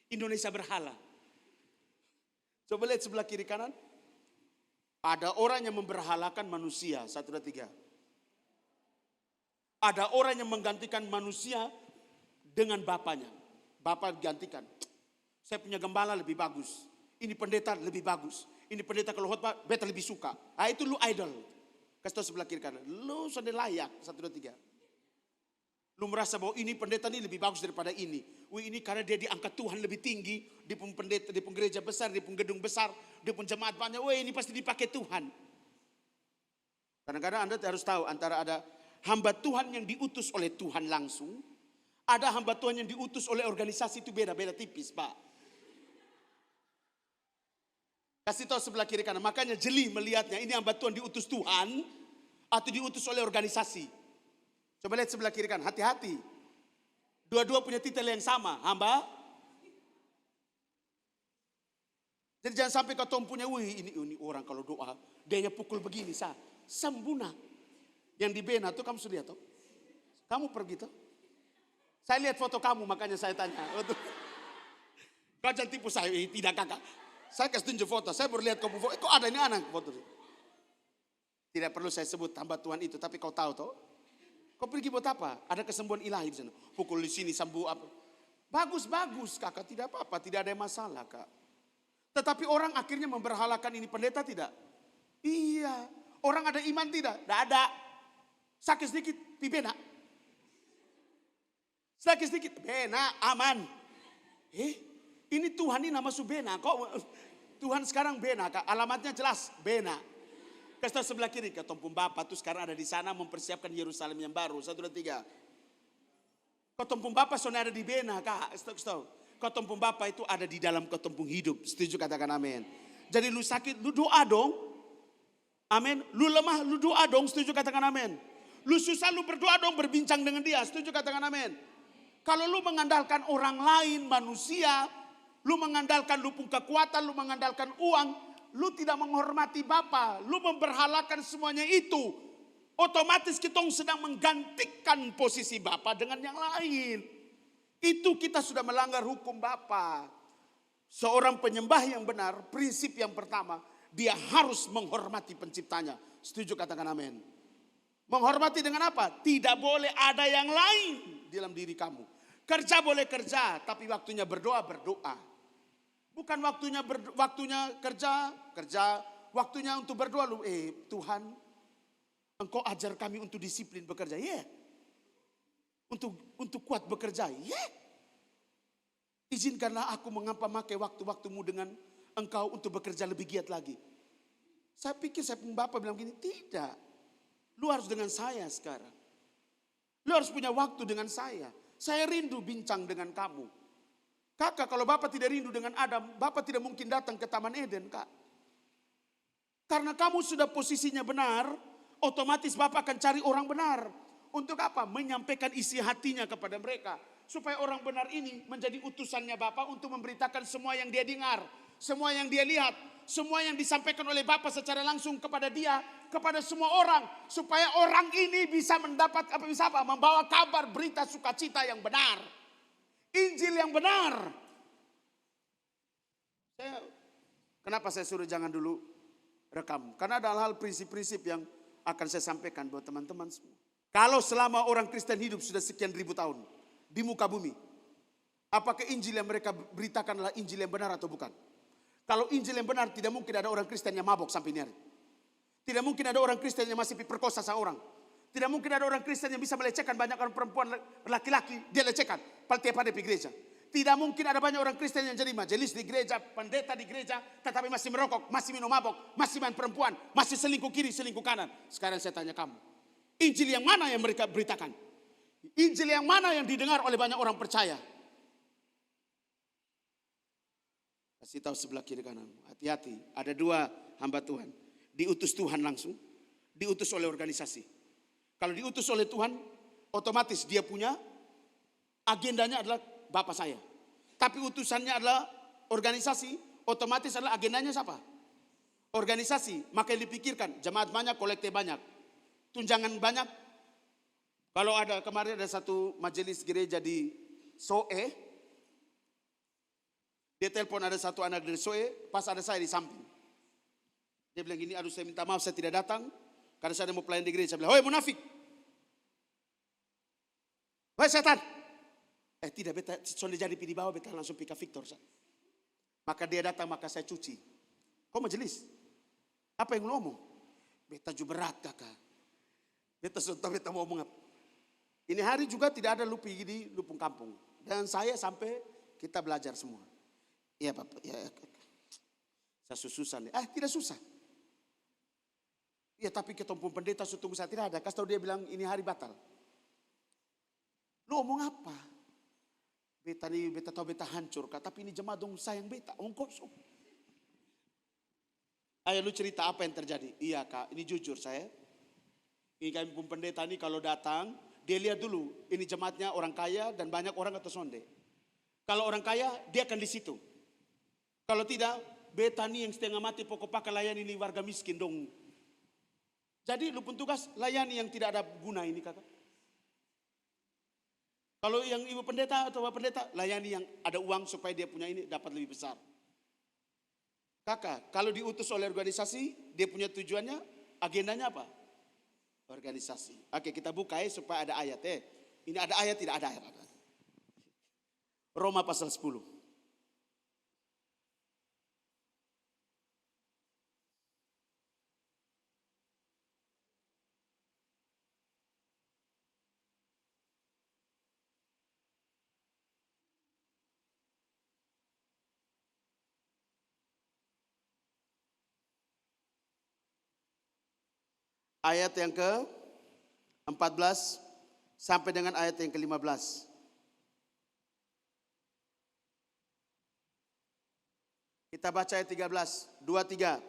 Indonesia berhala. Coba lihat sebelah kiri kanan. Ada orang yang memberhalakan manusia. 1, 2, 3. Ada orang yang menggantikan manusia dengan bapaknya. Bapak gantikan. Saya punya gembala lebih bagus. Ini pendeta lebih bagus. Ini pendeta kalau khotbah beta lebih suka. Ah itu lu idol. Kasih tau sebelah kiri kanan. Lu sudah layak. 1, 2, 3. Lu merasa bahwa ini pendeta ini lebih bagus daripada ini. Wih ini karena dia diangkat Tuhan lebih tinggi. Di pun pendeta, di pun gereja besar, di pun gedung besar, di pun jemaat banyak. Wih ini pasti dipakai Tuhan. Kadang-kadang Anda harus tahu antara ada hamba Tuhan yang diutus oleh Tuhan langsung. Ada hamba Tuhan yang diutus oleh organisasi itu beda-beda tipis Pak. Kasih tahu sebelah kiri kanan. Makanya jeli melihatnya. Ini hamba Tuhan diutus Tuhan atau diutus oleh organisasi. Coba lihat sebelah kiri kanan. Hati-hati. Dua-dua punya titel yang sama. Hamba. Jadi jangan sampai kau punya. Wih ini orang kalau doa. Dia pukul begini. Sembuna. Yang di Bena tuh kamu sudah lihat tuh. Kamu pergi tuh. Saya lihat foto kamu makanya saya tanya. Kau jangan tipu saya. Tidak kakak. Saya kasih tunjuk foto. Saya baru lihat kamu foto. Kok ada ini anak foto. Tidak perlu saya sebut hamba Tuhan itu. Tapi kau tahu toh. Kau pergi buat apa? Ada kesembuhan ilahi di sana. Pukul di sini sembuh apa. Bagus kakak. Tidak apa-apa. Tidak ada masalah kak. Tetapi orang akhirnya memberhalakan ini pendeta tidak. Iya. Orang ada iman tidak? Tidak ada. Sakit sedikit. Pibena. Sakit sedikit. Bena aman. Ini Tuhan ini nama Subena. Kok Tuhan sekarang Bena kak. Alamatnya jelas. Bena. Kasih tahu sebelah kiri. Ketumpung Bapak tuh sekarang ada di sana mempersiapkan Yerusalem yang baru. 1, 2, 3. Ketumpung Bapak soalnya ada di Bena kak. Kasih tahu. Ketumpung Bapak itu ada di dalam ketumpung hidup. Setuju katakan amin. Jadi lu sakit lu doa dong. Amin. Lu lemah lu doa dong. Setuju katakan amin. Lu susah lu berdoa dong berbincang dengan dia. Setuju katakan amin. Kalau lu mengandalkan orang lain manusia. Lu mengandalkan lu punya kekuatan. Lu mengandalkan uang. Lu tidak menghormati Bapa, lu memberhalakan semuanya itu. Otomatis kita sedang menggantikan posisi Bapa dengan yang lain. Itu kita sudah melanggar hukum Bapa. Seorang penyembah yang benar, prinsip yang pertama, dia harus menghormati penciptanya. Setuju katakan amin. Menghormati dengan apa? Tidak boleh ada yang lain dalam diri kamu. Kerja boleh kerja, tapi waktunya berdoa. Bukan waktunya kerja, waktunya untuk berdoa lu. Tuhan, Engkau ajar kami untuk disiplin bekerja. Untuk kuat bekerja. Izinkanlah aku memakai waktu-waktumu dengan Engkau untuk bekerja lebih giat lagi. Saya pikir saya pun Bapak bilang gini, tidak. Lu harus dengan saya sekarang. Lu harus punya waktu dengan saya. Saya rindu bincang dengan kamu. Kakak, kalau Bapak tidak rindu dengan Adam, Bapak tidak mungkin datang ke Taman Eden, Kak. Karena kamu sudah posisinya benar, otomatis Bapak akan cari orang benar. Untuk apa? Menyampaikan isi hatinya kepada mereka. Supaya orang benar ini menjadi utusannya Bapak untuk memberitakan semua yang dia dengar. Semua yang dia lihat. Semua yang disampaikan oleh Bapak secara langsung kepada dia. Kepada semua orang. Supaya orang ini bisa mendapat, membawa kabar berita sukacita yang benar. Injil yang benar. Kenapa saya suruh jangan dulu rekam? Karena ada hal-hal prinsip-prinsip yang akan saya sampaikan buat teman-teman semua. Kalau selama orang Kristen hidup sudah sekian ribu tahun di muka bumi, apakah Injil yang mereka beritakan adalah Injil yang benar atau bukan? Kalau Injil yang benar, tidak mungkin ada orang Kristen yang mabok sampai ini hari. Tidak mungkin ada orang Kristen yang masih perkosa seorang. Tidak mungkin ada orang Kristen yang bisa melecehkan banyak orang perempuan laki-laki, dia lecehkan tiap hari di gereja. Tidak mungkin ada banyak orang Kristen yang jadi majelis di gereja, pendeta di gereja, tetapi masih merokok, masih minum mabok, masih main perempuan, masih selingkuh kiri, selingkuh kanan. Sekarang saya tanya kamu, Injil yang mana yang mereka beritakan? Injil yang mana yang didengar oleh banyak orang percaya? Kasih tahu sebelah kiri kanan, hati-hati. Ada dua hamba Tuhan, diutus Tuhan langsung, diutus oleh organisasi. Kalau diutus oleh Tuhan, otomatis dia punya agendanya adalah Bapak saya. Tapi utusannya adalah organisasi, otomatis adalah agendanya siapa? Organisasi. Maka yang dipikirkan, jemaat banyak, kolektif banyak, tunjangan banyak. Kalau ada kemarin ada satu majelis gereja di Soe, dia telepon ada satu anak dari Soe, pas ada saya di samping. Dia bilang gini, aduh saya minta maaf saya tidak datang, karena saya mau pelayan di gereja. Saya bilang, hoi munafik. Hoi setan. Tidak, beta sudah jadi di bawah, beta langsung pika Victor. Maka dia datang, maka saya cuci. Kau majelis? Apa yang lu ngomong? Beta juga berat kakak. Beta sudah tahu beta mau ngomong apa. Ini hari juga tidak ada lupi di lupung kampung. Dan saya sampai kita belajar semua. Iya Bapak, ya. Saya susah nih. Tidak susah. Iya tapi ketumpung pendeta tunggu saya tidak ada. Kasih tahu dia bilang ini hari batal. Lu ngomong apa? Beta nih, beta tahu beta hancur. Tapi ini jemaat dong sayang beta. Omong kosong. Ayo lu cerita apa yang terjadi. Iya kak, ini jujur saya. Ini kami pun pendeta ini kalau datang, dia lihat dulu. Ini jemaatnya orang kaya dan banyak orang atau sonde. Kalau orang kaya, dia akan di situ. Kalau tidak, beta nih yang setengah mati pokok pakai layani ini warga miskin dong. Jadi lu pun tugas layani yang tidak ada guna ini kakak. Kalau yang ibu pendeta atau bapak pendeta, layani yang ada uang supaya dia punya ini dapat lebih besar. Kakak, kalau diutus oleh organisasi, dia punya tujuannya, agendanya apa? Organisasi. Oke, kita buka supaya ada ayat. Ini ada ayat, tidak ada ayat. Roma pasal 10. Ayat yang ke-14 sampai dengan ayat yang ke-15. Kita baca ayat 13, 2-3.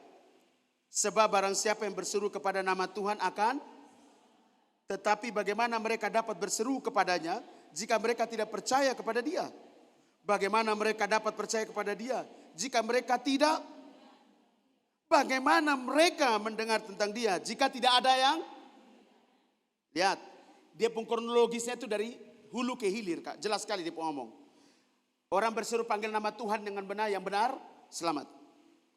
Sebab barang siapa yang berseru kepada nama Tuhan akan, tetapi bagaimana mereka dapat berseru kepadanya jika mereka tidak percaya kepada dia? Bagaimana mereka dapat percaya kepada dia jika mereka tidak? Bagaimana mereka mendengar tentang dia jika tidak ada yang? Lihat, dia pun kronologisnya itu dari hulu ke hilir kak. Jelas sekali dia pun ngomong. Orang berseru panggil nama Tuhan dengan benar, yang benar, selamat.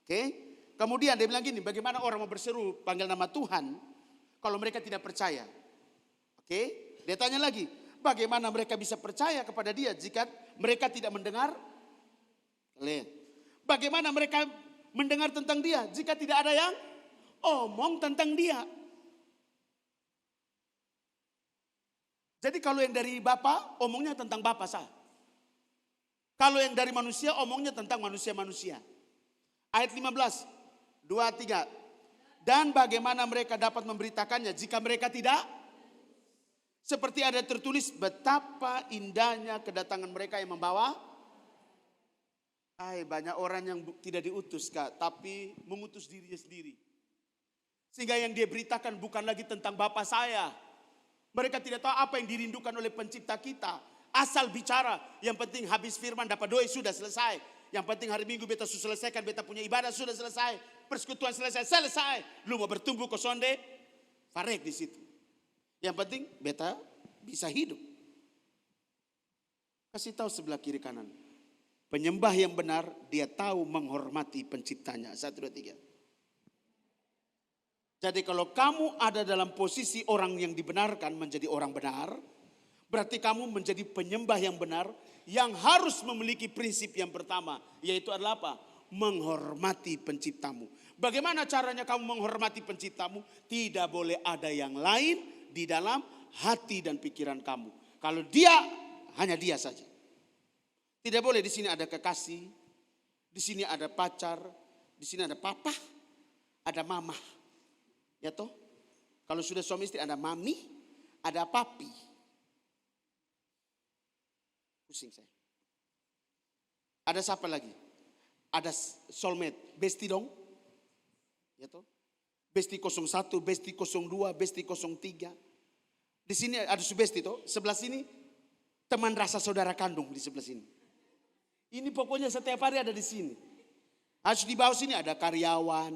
Oke. Kemudian dia bilang gini, bagaimana orang mau berseru panggil nama Tuhan kalau mereka tidak percaya? Oke. Dia tanya lagi, bagaimana mereka bisa percaya kepada dia jika mereka tidak mendengar? Lihat. Bagaimana mereka mendengar tentang dia jika tidak ada yang omong tentang dia? Jadi kalau yang dari Bapa, omongnya tentang Bapa sah. Kalau yang dari manusia, omongnya tentang manusia-manusia. Ayat 15, 2-3. Dan bagaimana mereka dapat memberitakannya jika mereka tidak? Seperti ada tertulis, betapa indahnya kedatangan mereka yang membawa. Banyak orang yang tidak diutus kak, tapi mengutus dirinya sendiri. Sehingga yang dia beritakan bukan lagi tentang Bapa saya. Mereka tidak tahu apa yang dirindukan oleh pencipta kita. Asal bicara, yang penting habis firman dapat doa sudah selesai. Yang penting hari Minggu beta sudah selesaikan, beta punya ibadah sudah selesai. Persekutuan selesai. Lu mau bertumbuh ke sonde, farek di situ. Yang penting beta bisa hidup. Kasih tahu sebelah kiri kanan. Penyembah yang benar, dia tahu menghormati penciptanya. 1, 2, 3. Jadi kalau kamu ada dalam posisi orang yang dibenarkan menjadi orang benar, berarti kamu menjadi penyembah yang benar yang harus memiliki prinsip yang pertama, yaitu adalah apa? Menghormati penciptamu. Bagaimana caranya kamu menghormati penciptamu? Tidak boleh ada yang lain di dalam hati dan pikiran kamu. Kalau dia, hanya dia saja. Tidak boleh di sini ada kekasih, di sini ada pacar, di sini ada papa, ada mama. Ya toh? Kalau sudah suami istri ada mami, ada papi. Pusing saya. Ada siapa lagi? Ada soulmate, bestie dong. Ya toh? Bestie 01, bestie 02, bestie 03. Di sini ada subesti toh. Sebelah sini teman rasa saudara kandung di sebelah sini. Ini pokoknya setiap hari ada di sini. Harus di bawah sini ada karyawan,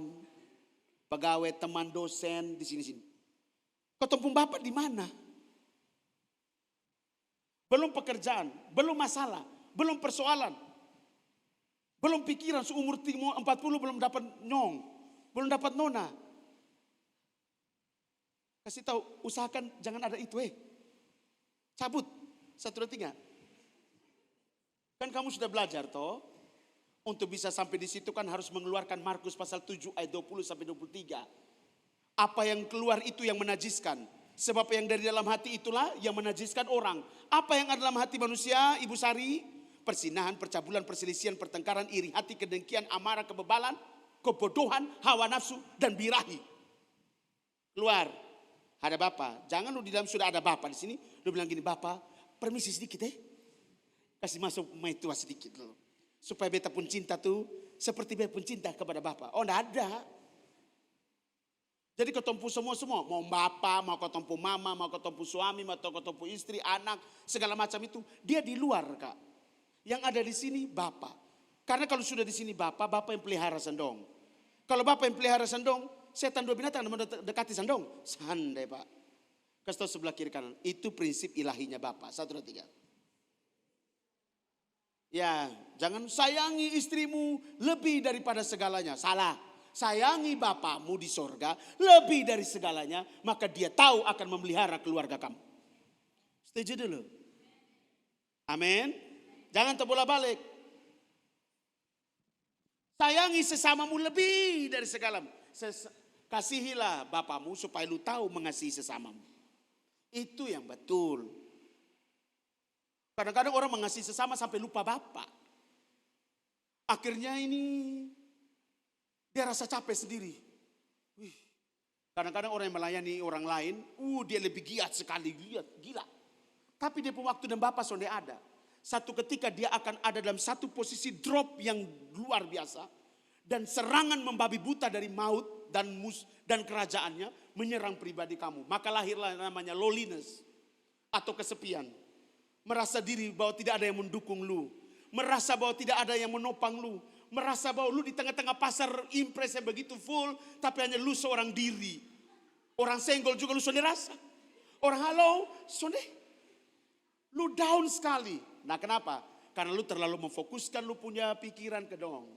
pegawai, teman, dosen di sini-sini. Ketemu bapak di mana? Belum pekerjaan, belum masalah, belum persoalan. Belum pikiran seumur 40 belum dapat nyong, belum dapat nona. Kasih tahu, usahakan jangan ada itu Cabut, 1, 2, 3. Kan kamu sudah belajar toh. Untuk bisa sampai di situ kan harus mengeluarkan Markus pasal 7 ayat 20 sampai 23. Apa yang keluar itu yang menajiskan. Sebab yang dari dalam hati itulah yang menajiskan orang. Apa yang ada dalam hati manusia, Ibu Sari? Persinahan, percabulan, perselisihan, pertengkaran, iri hati, kedengkian, amarah, kebebalan, kebodohan, hawa nafsu, dan birahi. Keluar. Ada Bapak. Jangan lu di dalam sudah ada Bapak di sini. Lu bilang gini, Bapak, permisi sedikit Kasih masuk maitua sedikit dulu. Supaya beta pun cinta tuh seperti beta pun cinta kepada Bapak. Oh, enggak ada. Jadi ketompu semua. Mau bapak, mau ketompu mama, mau ketompu suami, mau ketompu istri, anak, segala macam itu. Dia di luar, Kak. Yang ada di sini Bapak. Karena kalau sudah di sini Bapak yang pelihara sendong. Kalau Bapak yang pelihara sendong, setan dua binatang mendekati sendong. Sandai, Pak. Kasih tahu sebelah kiri kanan. Itu prinsip ilahinya Bapak. 1, 2, 3. Ya, jangan sayangi istrimu lebih daripada segalanya. Salah. Sayangi bapakmu di sorga lebih dari segalanya. Maka dia tahu akan memelihara keluarga kamu. Setuju dulu. Amin. Jangan terbola balik. Sayangi sesamamu lebih dari segalamu. Kasihilah bapakmu supaya lu tahu mengasihi sesamamu. Itu yang betul. Kadang-kadang orang mengasihi sesama sampai lupa Bapak. Akhirnya ini dia rasa capek sendiri. Kadang-kadang orang yang melayani orang lain, dia lebih giat sekali, gila. Tapi dia pun waktu dan Bapak sudah ada. Satu ketika dia akan ada dalam satu posisi drop yang luar biasa. Dan serangan membabi buta dari maut dan kerajaannya menyerang pribadi kamu. Maka lahirlah namanya loneliness atau kesepian. Merasa diri bahwa tidak ada yang mendukung lu. Merasa bahwa tidak ada yang menopang lu. Merasa bahwa lu di tengah-tengah pasar impresnya begitu full. Tapi hanya lu seorang diri. Orang senggol juga lu sudah rasa. Orang halo, sudah. Lu down sekali. Nah kenapa? Karena lu terlalu memfokuskan lu punya pikiran ke dong.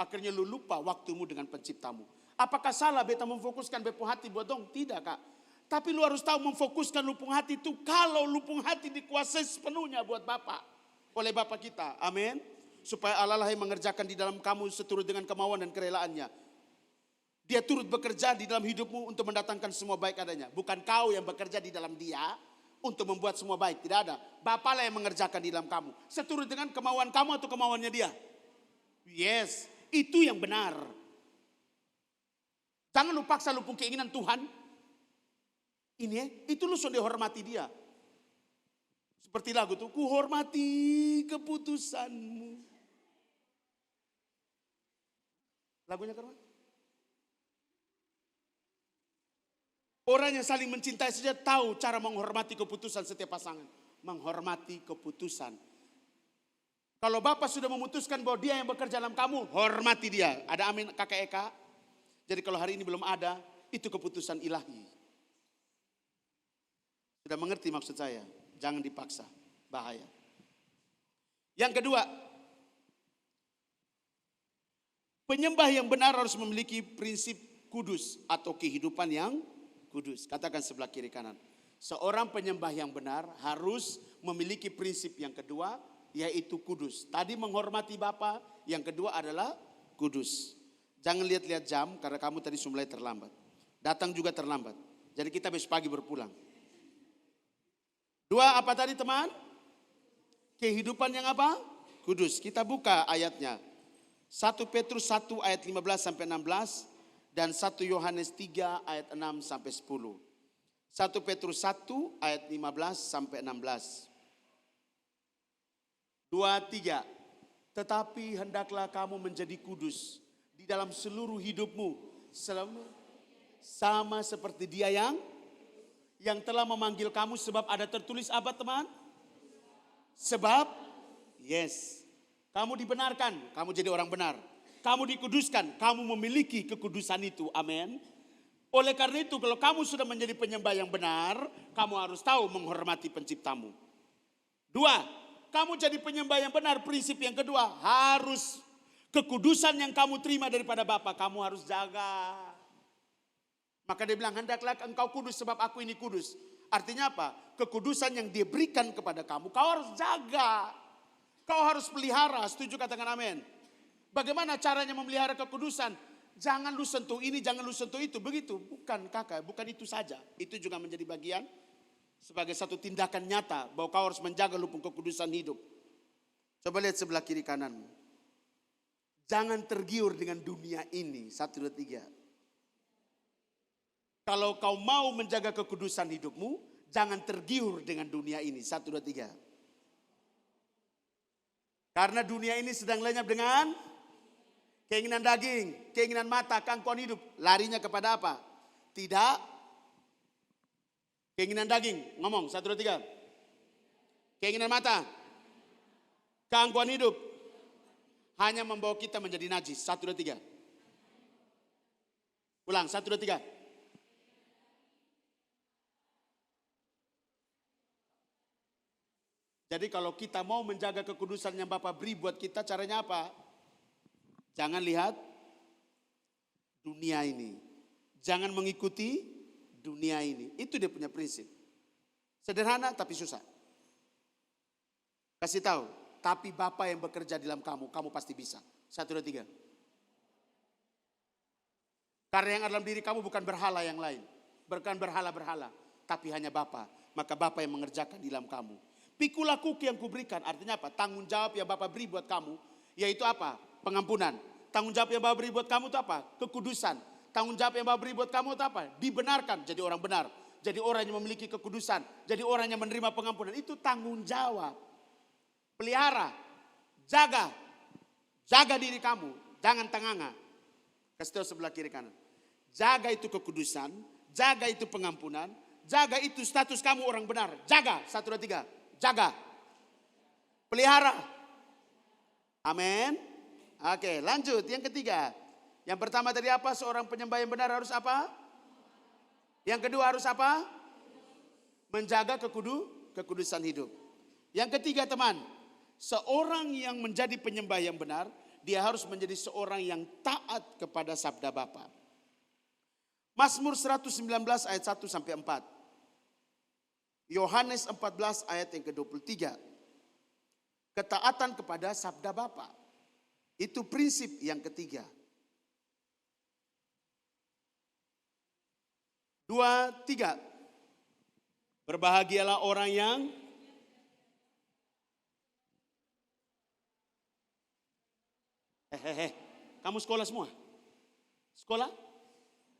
Akhirnya lu lupa waktumu dengan penciptamu. Apakah salah beta memfokuskan bepo hati buat dong? Tidak, Kak. Tapi lu harus tahu memfokuskan lupung hati itu kalau lupung hati dikuasai sepenuhnya buat Bapak. Oleh Bapak kita. Amin. Supaya Allah lah yang mengerjakan di dalam kamu seturut dengan kemauan dan kerelaannya. Dia turut bekerja di dalam hidupmu untuk mendatangkan semua baik adanya. Bukan kau yang bekerja di dalam dia untuk membuat semua baik. Tidak ada. Bapak lah yang mengerjakan di dalam kamu. Seturut dengan kemauan kamu atau kemauannya dia. Yes. Itu yang benar. Jangan lu paksa lupung keinginan Tuhan. Ini itu lu sudah hormati dia. Seperti lagu tuh, ku hormati keputusanmu. Lagunya keren. Orang yang saling mencintai saja tahu cara menghormati keputusan setiap pasangan. Menghormati keputusan. Kalau Bapak sudah memutuskan bahwa dia yang bekerja dalam kamu, hormati dia. Ada amin kakak Eka? Jadi kalau hari ini belum ada, itu keputusan ilahi. Sudah mengerti maksud saya? Jangan dipaksa, bahaya. Yang kedua, penyembah yang benar harus memiliki prinsip kudus atau kehidupan yang kudus. Katakan sebelah kiri kanan. Seorang penyembah yang benar harus memiliki prinsip yang kedua, yaitu kudus. Tadi menghormati Bapa, yang kedua adalah kudus. Jangan lihat-lihat jam karena kamu tadi mulai terlambat. Datang juga terlambat. Jadi kita besok pagi berpulang. Dua apa tadi teman? Kehidupan yang apa? Kudus. Kita buka ayatnya. 1 Petrus 1 ayat 15 sampai 16 dan 1 Yohanes 3 ayat 6 sampai 10. 1 Petrus 1 ayat 15 sampai 16. 2, 3. Tetapi hendaklah kamu menjadi kudus di dalam seluruh hidupmu sama seperti Dia yang telah memanggil kamu, sebab ada tertulis apa teman? Sebab yes, kamu dibenarkan, kamu jadi orang benar. Kamu dikuduskan, kamu memiliki kekudusan itu. Amin. Oleh karena itu kalau kamu sudah menjadi penyembah yang benar, kamu harus tahu menghormati penciptamu. 2, kamu jadi penyembah yang benar, prinsip yang kedua, harus kekudusan yang kamu terima daripada Bapa, kamu harus jaga. Maka dia bilang, hendaklah engkau kudus sebab aku ini kudus. Artinya apa? Kekudusan yang dia berikan kepada kamu, kau harus jaga. Kau harus pelihara. Setuju, katakan amin. Bagaimana caranya memelihara kekudusan? Jangan lu sentuh ini, jangan lu sentuh itu. Begitu, bukan kakak, bukan itu saja. Itu juga menjadi bagian sebagai satu tindakan nyata bahwa kau harus menjaga lupung kekudusan hidup. Coba lihat sebelah kiri kananmu. Jangan tergiur dengan dunia ini. 1, 2, 3. Kalau kau mau menjaga kekudusan hidupmu, jangan tergiur dengan dunia ini. 1, 2, 3. Karena dunia ini sedang lenyap dengan keinginan daging, keinginan mata, keangkuhan hidup. Larinya kepada apa? Tidak. Keinginan daging, ngomong 1, 2, 3. Keinginan mata, keangkuhan hidup, hanya membawa kita menjadi najis. 1, 2, 3. Ulang, 1, 2, 3. Jadi kalau kita mau menjaga kekudusan yang Bapak beri buat kita, caranya apa? Jangan lihat dunia ini. Jangan mengikuti dunia ini. Itu dia punya prinsip. Sederhana tapi susah. Kasih tahu, tapi Bapa yang bekerja di dalam kamu, kamu pasti bisa. 1, 2, 3. Karena yang ada dalam diri kamu bukan berhala yang lain. Bukan berhala-berhala, tapi hanya Bapa. Maka Bapa yang mengerjakan di dalam kamu. Pikulah kuki yang kuberikan, artinya apa? Tanggung jawab yang Bapa beri buat kamu, yaitu apa? Pengampunan. Tanggung jawab yang Bapa beri buat kamu itu apa? Kekudusan. Tanggung jawab yang Bapa beri buat kamu itu apa? Dibenarkan, jadi orang benar. Jadi orang yang memiliki kekudusan. Jadi orang yang menerima pengampunan. Itu tanggung jawab. Pelihara, jaga. Jaga diri kamu, jangan tenganga. Kasih tahu sebelah kiri kanan. Jaga itu kekudusan, jaga itu pengampunan, jaga itu status kamu orang benar. Jaga, 1, 2, 3. Jaga. Pelihara. Amin. Oke, lanjut. Yang ketiga. Yang pertama tadi apa? Seorang penyembah yang benar harus apa? Yang kedua harus apa? Menjaga kekudusan hidup. Yang ketiga teman. Seorang yang menjadi penyembah yang benar, dia harus menjadi seorang yang taat kepada sabda Bapa. Mazmur 119 ayat 1 sampai 4. Yohanes 14 ayat yang ke-23. Ketaatan kepada sabda Bapa. Itu prinsip yang ketiga. 2, 3. Berbahagialah orang yang kamu sekolah semua? Sekolah?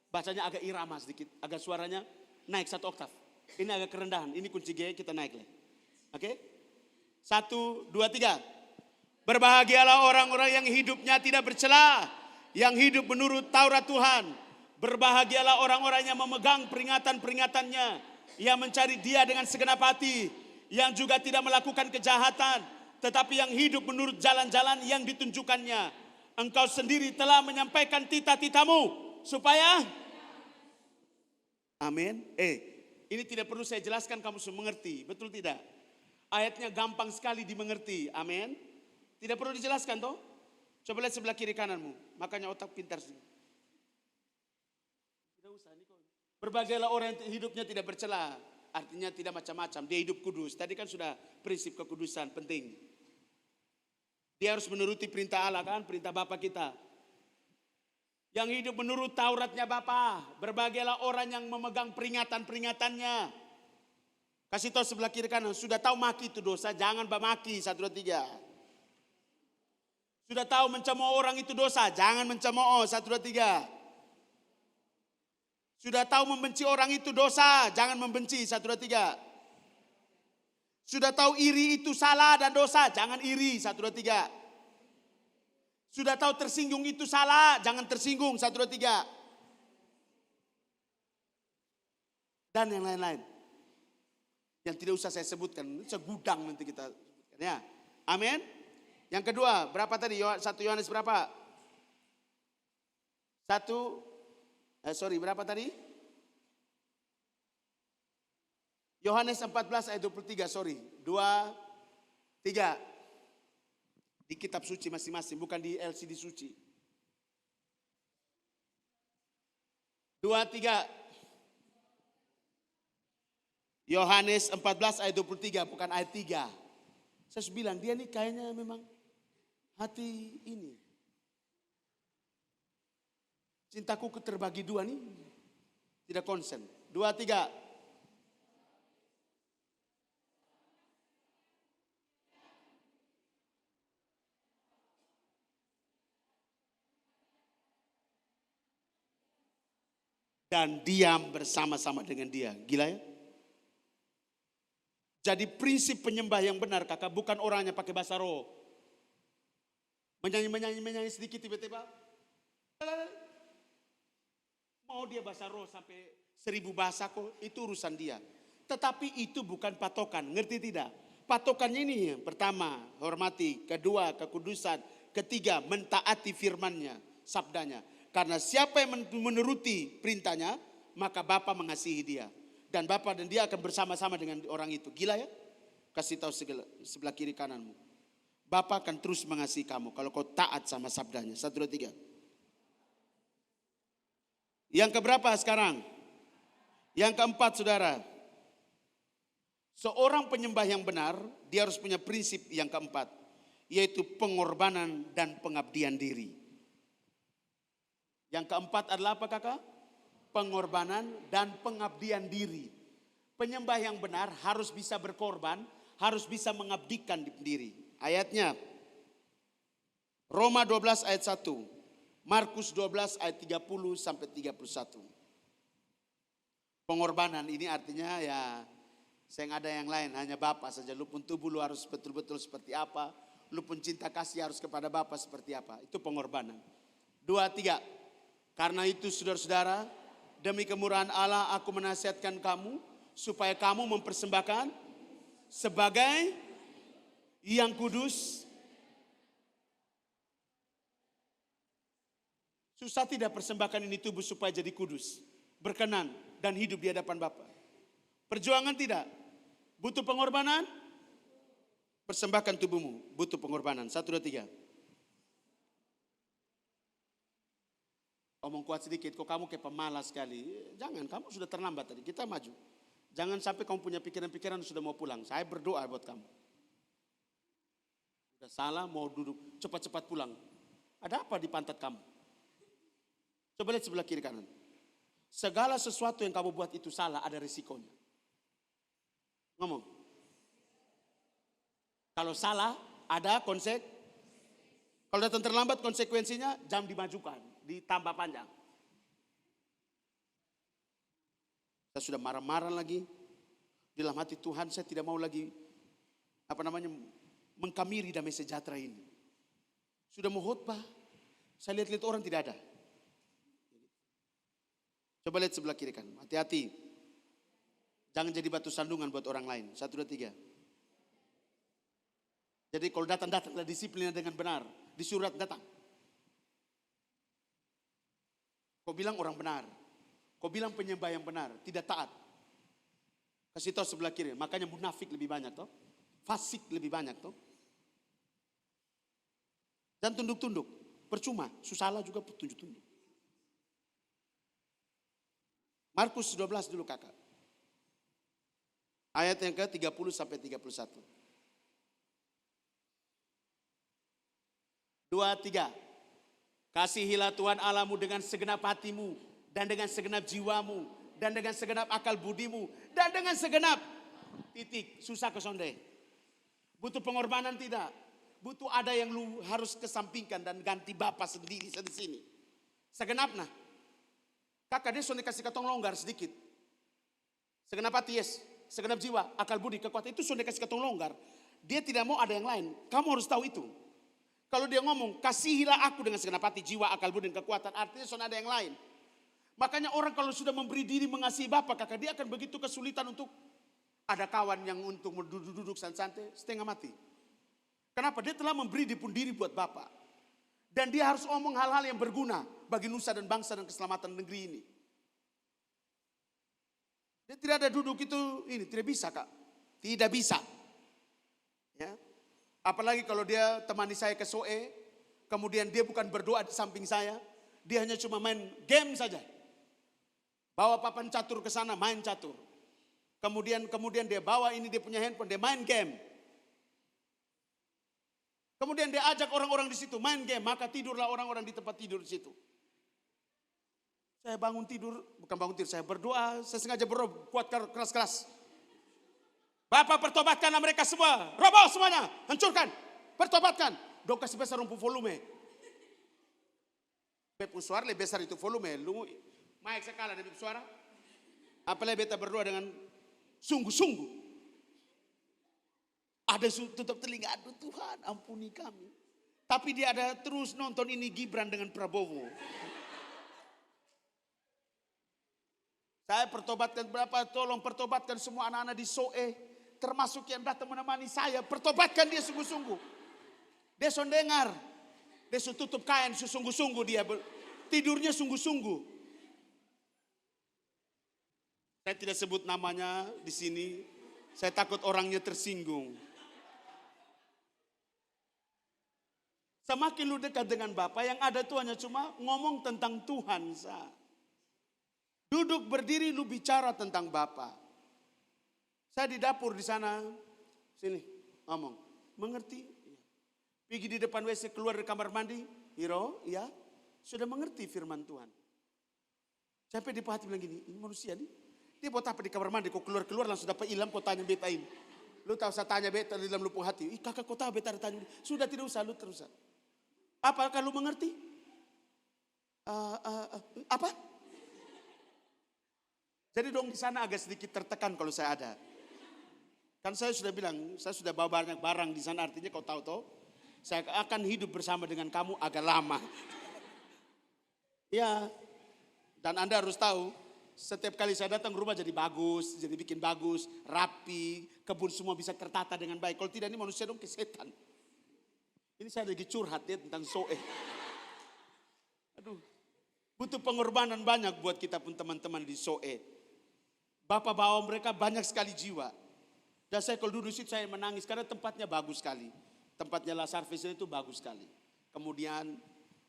Bacanya agak irama sedikit, agak suaranya naik 1 oktav. Ini agak kerendahan, ini kunci G kita naik lah. Oke? 1, 2, 3. Berbahagialah orang-orang yang hidupnya tidak bercela, yang hidup menurut Taurat Tuhan. Berbahagialah orang-orang yang memegang peringatan-peringatannya, yang mencari Dia dengan segenap hati, yang juga tidak melakukan kejahatan, tetapi yang hidup menurut jalan-jalan yang ditunjukkannya. Engkau sendiri telah menyampaikan tita-titamu supaya amin. Ini tidak perlu saya jelaskan, kamu semua mengerti, betul tidak? Ayatnya gampang sekali dimengerti, amin. Tidak perlu dijelaskan toh. Coba lihat sebelah kiri kananmu, makanya otak pintar sih. dosa nih kok. Berbagailah orang yang hidupnya tidak bercela. Artinya tidak macam-macam. Dia hidup kudus. Tadi kan sudah prinsip kekudusan penting. Dia harus menuruti perintah Allah kan. Perintah Bapa kita. Yang hidup menurut Tauratnya Bapa. Berbagailah orang yang memegang peringatan-peringatannya. Kasih tahu sebelah kiri kanan. Sudah tahu maki itu dosa. Jangan maki. 1, 2, 3. Sudah tahu mencemooh orang itu dosa. Jangan mencemooh. 1, 2, 3. Sudah tahu membenci orang itu dosa, jangan membenci. 1, 2, 3. Sudah tahu iri itu salah dan dosa, jangan iri. 1, 2, 3. Sudah tahu tersinggung itu salah, jangan tersinggung. 1, 2, 3. Dan yang lain-lain. Yang tidak usah saya sebutkan, segudang nanti kita sebutkan ya. Amin. Yang kedua, berapa tadi? 1 Yohanes berapa? Berapa tadi? Yohanes 14 ayat 23, 2, 3. Di kitab suci masing-masing, bukan di LCD suci. 2, 3. Yohanes 14 ayat 23, bukan ayat 3. Saya bilang, dia nih kayaknya memang hati ini. Cintaku terbagi dua nih. Tidak konsen. 2, 3. Dan diam bersama-sama dengan dia. Gila ya? Jadi prinsip penyembah yang benar kakak. Bukan orangnya pakai bahasa roh. Menyanyi sedikit tiba-tiba. Mau dia bahasa roh sampai 1000 bahasa kok, itu urusan dia. Tetapi itu bukan patokan, ngerti tidak? Patokannya ini yang pertama, hormati. Kedua, kekudusan. Ketiga, mentaati firmannya, sabdanya. Karena siapa yang menuruti perintahnya, maka Bapa mengasihi dia. Dan Bapa dan dia akan bersama-sama dengan orang itu. Gila ya? Kasih tahu sebelah kiri kananmu. Bapa akan terus mengasihi kamu kalau kau taat sama sabdanya. 1, 2, 3. Yang keberapa sekarang? Yang keempat saudara. Seorang penyembah yang benar, dia harus punya prinsip yang keempat. Yaitu pengorbanan dan pengabdian diri. Yang keempat adalah apa kakak? Pengorbanan dan pengabdian diri. Penyembah yang benar harus bisa berkorban, harus bisa mengabdikan diri. Ayatnya Roma 12 ayat 1. Markus 12 ayat 30 sampai 31. Pengorbanan ini artinya ya saya nggak ada yang lain, hanya Bapa saja. Lu pun tubuh lu harus betul-betul seperti apa. Lu pun cinta kasih harus kepada Bapa seperti apa. Itu pengorbanan. 2, 3. Karena itu saudara-saudara, demi kemurahan Allah aku menasihatkan kamu supaya kamu mempersembahkan sebagai yang kudus. Susah tidak persembahkan ini tubuh supaya jadi kudus, berkenan dan hidup di hadapan Bapa. Perjuangan tidak? Butuh pengorbanan? Persembahkan tubuhmu, butuh pengorbanan. 1, 2, 3. Omong kuat sedikit, kok kamu kayak pemalas sekali. Jangan, kamu sudah terlambat tadi, kita maju. Jangan sampai kamu punya pikiran-pikiran sudah mau pulang. Saya berdoa buat kamu. Sudah salah mau duduk, cepat-cepat pulang. Ada apa di pantat kamu? Coba lihat sebelah kiri kanan. Segala sesuatu yang kamu buat itu salah, ada risikonya. Ngomong. Kalau salah, ada kalau datang terlambat konsekuensinya jam dimajukan, ditambah panjang. Saya sudah marah-marah lagi. Di dalam hati Tuhan saya tidak mau lagi mengkamiri damai sejahtera ini. Sudah mau khotbah, saya lihat-lihat orang tidak ada. Coba lihat sebelah kiri kan, hati-hati. Jangan jadi batu sandungan buat orang lain. 1, 2, 3. Jadi kalau datang-datanglah disiplinnya dengan benar. Disurat datang. Kau bilang orang benar. Kau bilang penyembah yang benar, tidak taat. Kasih tahu sebelah kiri, makanya munafik lebih banyak toh. Fasik lebih banyak toh. Dan tunduk-tunduk, percuma, susah juga tunduk-tunduk. Markus 12 dulu kakak. Ayat yang ke-30 sampai 31. 2, 3. Kasihilah Tuhan Allahmu dengan segenap hatimu, dan dengan segenap jiwamu, dan dengan segenap akal budimu, dan dengan segenap titik. Susah kesonde. Butuh pengorbanan tidak? Butuh ada yang lu harus kesampingkan dan ganti Bapa sendiri di sini. Segenap nah. Kakak dia sonde kasih ketong longgar sedikit. Segenap hati yes, segenap jiwa, akal budi, kekuatan itu sonde kasih ketong longgar. Dia tidak mau ada yang lain. Kamu harus tahu itu. Kalau dia ngomong, kasihilah aku dengan segenap hati, jiwa, akal budi, dan kekuatan. Artinya sonde ada yang lain. Makanya orang kalau sudah memberi diri mengasihi Bapa, kakak dia akan begitu kesulitan untuk ada kawan yang untuk duduk santai setengah mati. Kenapa? Dia telah memberi diri buat Bapa. Dan dia harus omong hal-hal yang berguna bagi nusa dan bangsa dan keselamatan negeri ini. Dia tidak ada duduk itu, ini tidak bisa kak. Tidak bisa. Ya. Apalagi kalau dia temani saya ke Soe, kemudian dia bukan berdoa di samping saya, dia hanya cuma main game saja. Bawa papan catur ke sana, main catur. Kemudian dia bawa ini dia punya handphone, dia main game. Kemudian dia ajak orang-orang di situ main game, maka tidurlah orang-orang di tempat tidur di situ. Saya bangun tidur, bukan bangun tidur, saya berdoa, saya sengaja berdoa kuat keras-keras. Bapak pertobatkanlah mereka semua, roboh semuanya, hancurkan, pertobatkan. Dong kasih besar rumpu volume. Bepun suara lebih besar itu volume, lu maik sekali dari suara. Apalagi beta berdoa dengan sungguh-sungguh. Ada tutup telinga, aduh Tuhan ampuni kami. Tapi dia ada terus nonton ini Gibran dengan Prabowo. Saya pertobatkan berapa, tolong pertobatkan semua anak-anak di Soe. Termasuk yang datang menemani saya, pertobatkan dia sungguh-sungguh. Dia sudah dengar, dia sudah tutup kain sungguh-sungguh dia. Tidurnya sungguh-sungguh. Saya tidak sebut namanya di sini, saya takut orangnya tersinggung. Semakin lu dekat dengan Bapa, yang ada itu hanya cuma ngomong tentang Tuhan. Duduk berdiri lu bicara tentang Bapa. Saya di dapur di sana, sini ngomong, mengerti? Pergi di depan WC, keluar dari kamar mandi, Hiro, ya, sudah mengerti firman Tuhan. Sampai di hati bilang gini, ini manusia nih, dia buat apa di kamar mandi, kok keluar langsung dapat ilham, kau tanya beta ini. Lu tahu saya tanya beta di dalam lubuk hati, kakak kau tahu beta ada tanya, sudah tidak usah, lu terus. Apakah lu mengerti? Apa? Jadi dong di sana agak sedikit tertekan kalau saya ada. Kan saya sudah bilang, saya sudah bawa banyak barang di sana, artinya kau tahu toh, saya akan hidup bersama dengan kamu agak lama. Ya, dan Anda harus tahu, setiap kali saya datang rumah jadi bagus, jadi bikin bagus, rapi, kebun semua bisa tertata dengan baik. Kalau tidak ini manusia dong kesetan. Ini saya lagi curhat ya tentang Soe. Aduh, butuh pengorbanan banyak buat kita pun teman-teman di Soe. Bapak bawa mereka banyak sekali jiwa. Dan saya kalau duduk situ saya menangis karena tempatnya bagus sekali. Tempatnya La Service itu bagus sekali. Kemudian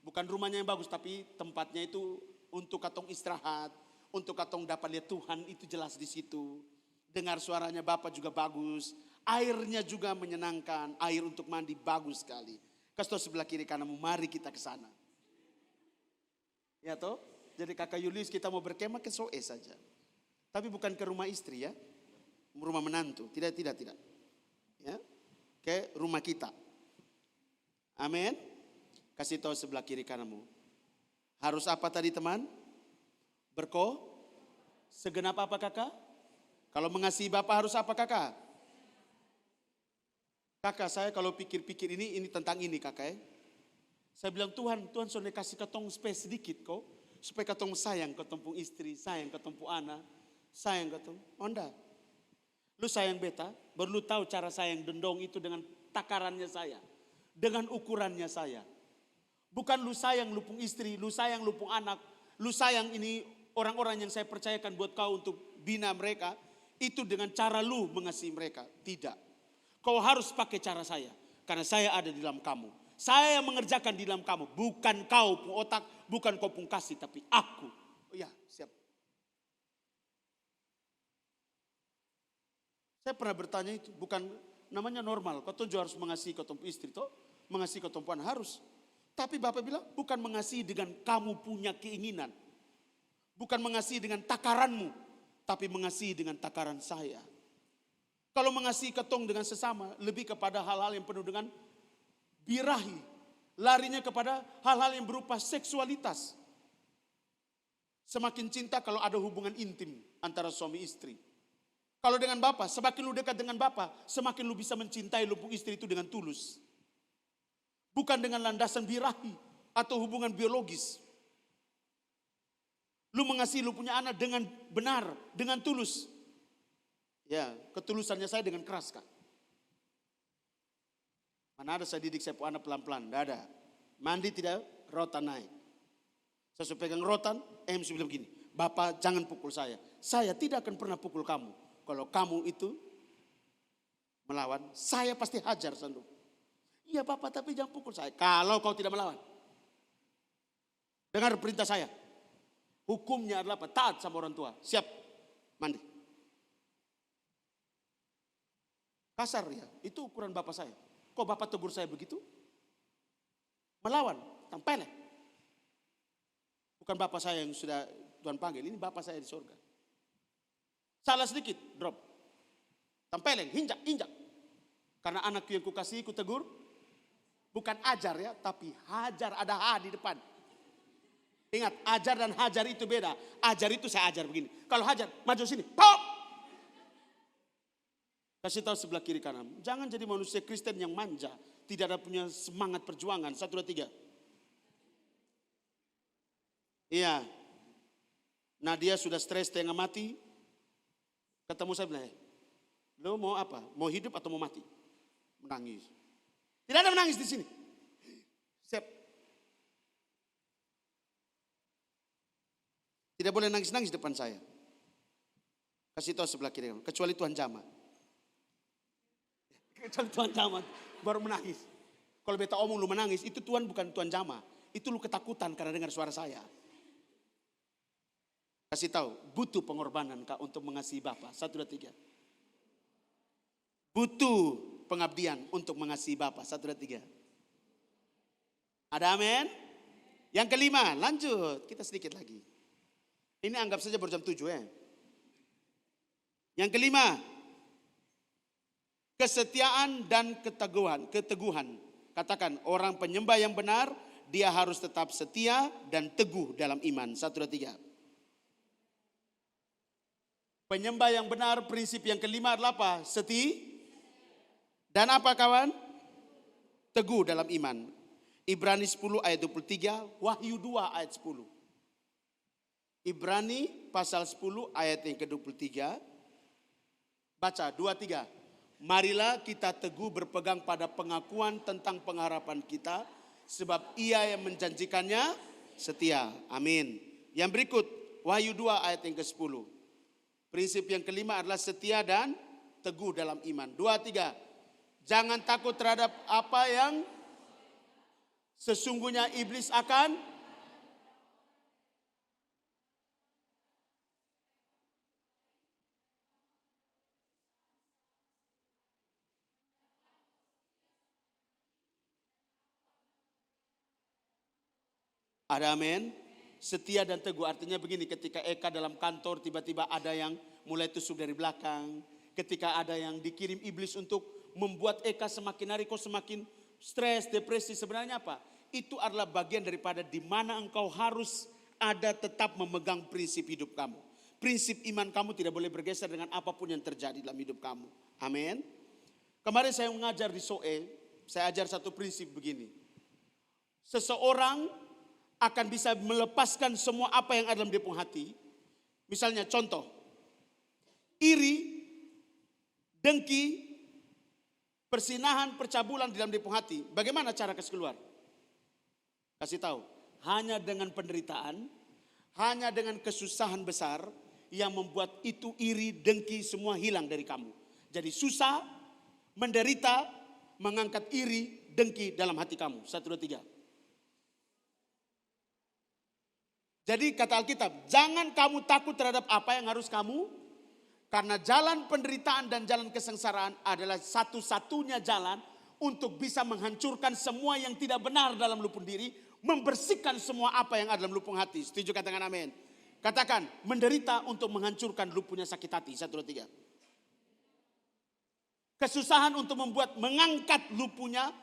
bukan rumahnya yang bagus tapi tempatnya itu untuk katong istirahat, untuk katong dapat lihat Tuhan itu jelas di situ. Dengar suaranya Bapak juga bagus. Airnya juga menyenangkan, air untuk mandi bagus sekali. Kasih tahu sebelah kiri kananmu, mari kita ke sana. Ya toh? Jadi kakak Julius kita mau berkemah ke Soe saja. Tapi bukan ke rumah istri ya. Rumah menantu, tidak. Ya, ke rumah kita. Amin. Kasih tahu sebelah kiri kananmu. Harus apa tadi teman? Segenap apa kakak? Kalau mengasihi Bapak harus apa kakak? Kakak saya kalau pikir-pikir ini tentang ini kakak ya. Saya bilang Tuhan sudah kasih ketong space sedikit kok. Supaya ketong sayang ketong istri, sayang ketong anak, sayang ketong. Onda. Lu sayang beta, baru lu tahu cara sayang dendong itu dengan takarannya saya. Dengan ukurannya saya. Bukan lu sayang lupung istri, lu sayang lupung anak. Lu sayang ini orang-orang yang saya percayakan buat kau untuk bina mereka. Itu dengan cara lu mengasihi mereka. Tidak. Kau harus pakai cara saya. Karena saya ada di dalam kamu. Saya yang mengerjakan di dalam kamu. Bukan kau pun otak, bukan kau pun kasih, tapi aku. Oh ya, siap. Saya pernah bertanya itu, bukan namanya normal. Kau juga harus mengasihi kau istri, toh? Mengasihi kau perempuan harus. Tapi Bapak bilang, bukan mengasihi dengan kamu punya keinginan. Bukan mengasihi dengan takaranmu, tapi mengasihi dengan takaran saya. Kalau mengasihi ketong dengan sesama, lebih kepada hal-hal yang penuh dengan birahi. Larinya kepada hal-hal yang berupa seksualitas. Semakin cinta kalau ada hubungan intim antara suami istri. Kalau dengan Bapak, semakin lu dekat dengan Bapak, semakin lu bisa mencintai lu istri itu dengan tulus. Bukan dengan landasan birahi atau hubungan biologis. Lu mengasihi lu punya anak dengan benar, dengan tulus. Ya, ketulusannya saya dengan keras, Kak. Mana ada saya didik saya punya anak pelan-pelan, tidak ada. Mandi tidak, rotan naik. Saya sudah pegang rotan, saya bilang begini, Bapak jangan pukul saya. Saya tidak akan pernah pukul kamu. Kalau kamu itu melawan, saya pasti hajar Sandu. Iya Bapak, tapi jangan pukul saya. Kalau kau tidak melawan. Dengar perintah saya. Hukumnya adalah apa? Taat sama orang tua. Siap, mandi. Kasar ya, itu ukuran Bapak saya. Kok Bapak tegur saya begitu? Melawan, tampelek. Bukan Bapak saya yang sudah Tuhan panggil, ini Bapak saya di surga. Salah sedikit, drop. Tampeleng, injak. Karena anakku yang kukasihi, ku tegur. Bukan ajar ya, tapi hajar, ada H di depan. Ingat, ajar dan hajar itu beda. Ajar itu saya ajar begini. Kalau hajar, maju sini, pop! Kasih tahu sebelah kiri kanan. Jangan jadi manusia Kristen yang manja. Tidak ada punya semangat perjuangan. 1, 2, 3. Iya. Nadia sudah stres setengah mati. Ketemu saya bilang, lo mau apa? Mau hidup atau mau mati? Menangis. Tidak ada menangis di sini. Siap. Tidak boleh nangis-nangis depan saya. Kasih tahu sebelah kiri. Kecuali Tuhan jamah. Kecuali Tuhan jamah. Baru menangis. Kalau beta omong lu menangis, itu Tuhan bukan Tuhan jamah. Itu lu ketakutan karena dengar suara saya. Kasih tahu, butuh pengorbanan Kak untuk mengasihi Bapak. 1, 2, 3. Butuh pengabdian untuk mengasihi Bapak. 1, 2, 3. Ada amin? Yang kelima, lanjut. Kita sedikit lagi. Ini anggap saja baru jam 7 ya. Yang kelima, kesetiaan dan keteguhan. Katakan, orang penyembah yang benar, dia harus tetap setia dan teguh dalam iman. 1, 2, 3. Penyembah yang benar, prinsip yang kelima adalah apa? Dan apa kawan? Teguh dalam iman. Ibrani 10 ayat 23, Wahyu 2 ayat 10. Ibrani pasal 10 ayat yang ke-23. Baca 2, 3. Marilah kita teguh berpegang pada pengakuan tentang pengharapan kita, sebab Ia yang menjanjikannya setia. Amin. Yang berikut, Wahyu 2 ayat yang ke-10. Prinsip yang kelima adalah setia dan teguh dalam iman. 2, 3. Jangan takut terhadap apa yang sesungguhnya iblis akan. Ada amin. Setia dan teguh artinya begini, ketika Eka dalam kantor tiba-tiba ada yang mulai tusuk dari belakang. Ketika ada yang dikirim iblis untuk membuat Eka semakin hari kok semakin stres, depresi. Sebenarnya apa? Itu adalah bagian daripada di mana engkau harus ada tetap memegang prinsip hidup kamu. Prinsip iman kamu tidak boleh bergeser dengan apapun yang terjadi dalam hidup kamu. Amin. Kemarin saya mengajar di SOE, saya ajar satu prinsip begini. Seseorang akan bisa melepaskan semua apa yang ada dalam dia punya hati. Misalnya contoh, iri, dengki, persinahan, percabulan di dalam dia punya hati. Bagaimana cara kasih keluar? Kasih tahu, hanya dengan penderitaan, hanya dengan kesusahan besar yang membuat itu iri, dengki semua hilang dari kamu. Jadi susah, menderita, mengangkat iri, dengki dalam hati kamu. 1, 2, 3. Jadi kata Alkitab, jangan kamu takut terhadap apa yang harus kamu Karena jalan penderitaan dan jalan kesengsaraan adalah satu-satunya jalan untuk bisa menghancurkan semua yang tidak benar dalam lupung diri, membersihkan semua apa yang ada dalam lupung hati. Setuju, katakan amin. Katakan, menderita untuk menghancurkan lupungnya sakit hati. 1, 2, 3. Kesusahan untuk membuat mengangkat lupungnya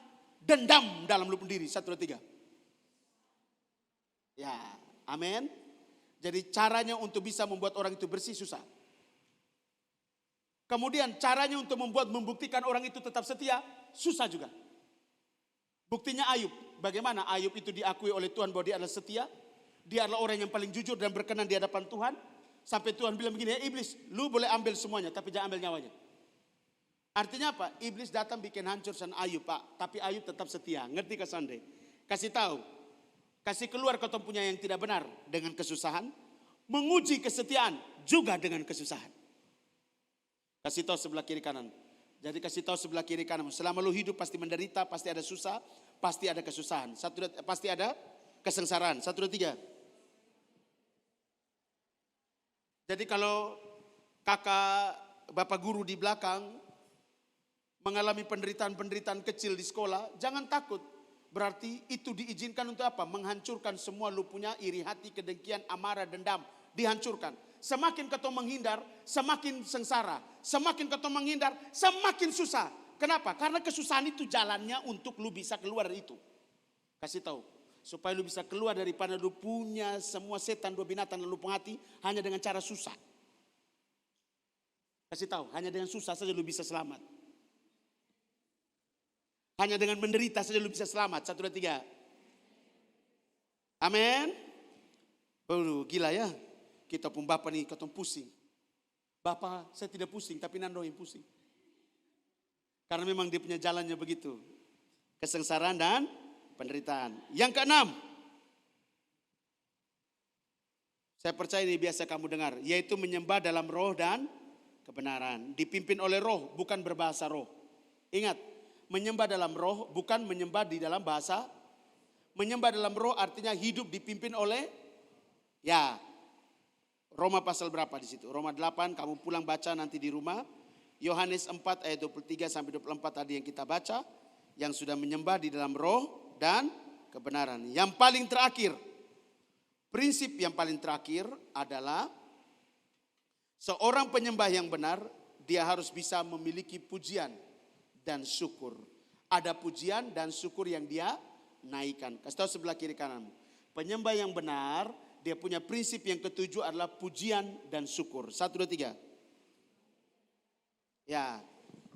dendam dalam lupung diri. 1, 2, 3. Ya, amin. Jadi caranya untuk bisa membuat orang itu bersih susah. Kemudian caranya untuk membuktikan orang itu tetap setia, susah juga. Buktinya Ayub. Bagaimana Ayub itu diakui oleh Tuhan bahwa dia adalah setia. Dia adalah orang yang paling jujur dan berkenan di hadapan Tuhan. Sampai Tuhan bilang begini, iblis, lu boleh ambil semuanya tapi jangan ambil nyawanya. Artinya apa? Iblis datang bikin hancur san Ayub, Pak. Tapi Ayub tetap setia. Ngerti ke Sande? Kasih tahu. Kasih keluar kau punya yang tidak benar dengan kesusahan. Menguji kesetiaan juga dengan kesusahan. Kasih tahu sebelah kiri kanan. Jadi kasih tahu sebelah kiri kanan. Selama lu hidup pasti menderita, pasti ada susah, pasti ada kesusahan. Pasti ada kesengsaraan. 1, 2, 3. Jadi kalau kakak, bapak guru di belakang mengalami penderitaan-penderitaan kecil di sekolah, jangan takut. Berarti itu diizinkan untuk apa? Menghancurkan semua lupunya iri hati, kedengkian, amarah, dendam. Dihancurkan. Semakin kau menghindar, semakin sengsara. Semakin kau menghindar, semakin susah. Kenapa? Karena kesusahan itu jalannya untuk lu bisa keluar dari itu. Kasih tahu. Supaya lu bisa keluar daripada lu punya semua setan, 2 binatang dan lupung hati hanya dengan cara susah. Kasih tahu, hanya dengan susah saja lu bisa selamat. Hanya dengan menderita saja lu bisa selamat. 1, 2, 3. Amin. Oh, gila ya. Kita pun bapak nih ketemu pusing. Bapak saya tidak pusing tapi Nando yang pusing. Karena memang dia punya jalannya begitu. Kesengsaraan dan penderitaan. Yang keenam. Saya percaya ini biasa kamu dengar. Yaitu menyembah dalam roh dan kebenaran. Dipimpin oleh roh bukan berbahasa roh. Ingat. Menyembah dalam roh bukan menyembah di dalam bahasa. Menyembah dalam roh artinya hidup dipimpin oleh. Ya. Roma pasal berapa di situ? Roma 8, kamu pulang baca nanti di rumah. Yohanes 4 ayat 23 sampai 24 tadi yang kita baca. Yang sudah menyembah di dalam roh dan kebenaran. Yang paling terakhir. Prinsip yang paling terakhir adalah. Seorang penyembah yang benar. Dia harus bisa memiliki pujian dan syukur. Ada pujian dan syukur yang dia naikkan. Kasih tahu sebelah kiri kananmu. Penyembah yang benar. Dia punya prinsip yang ketujuh adalah pujian dan syukur. 1, 2, 3. Ya.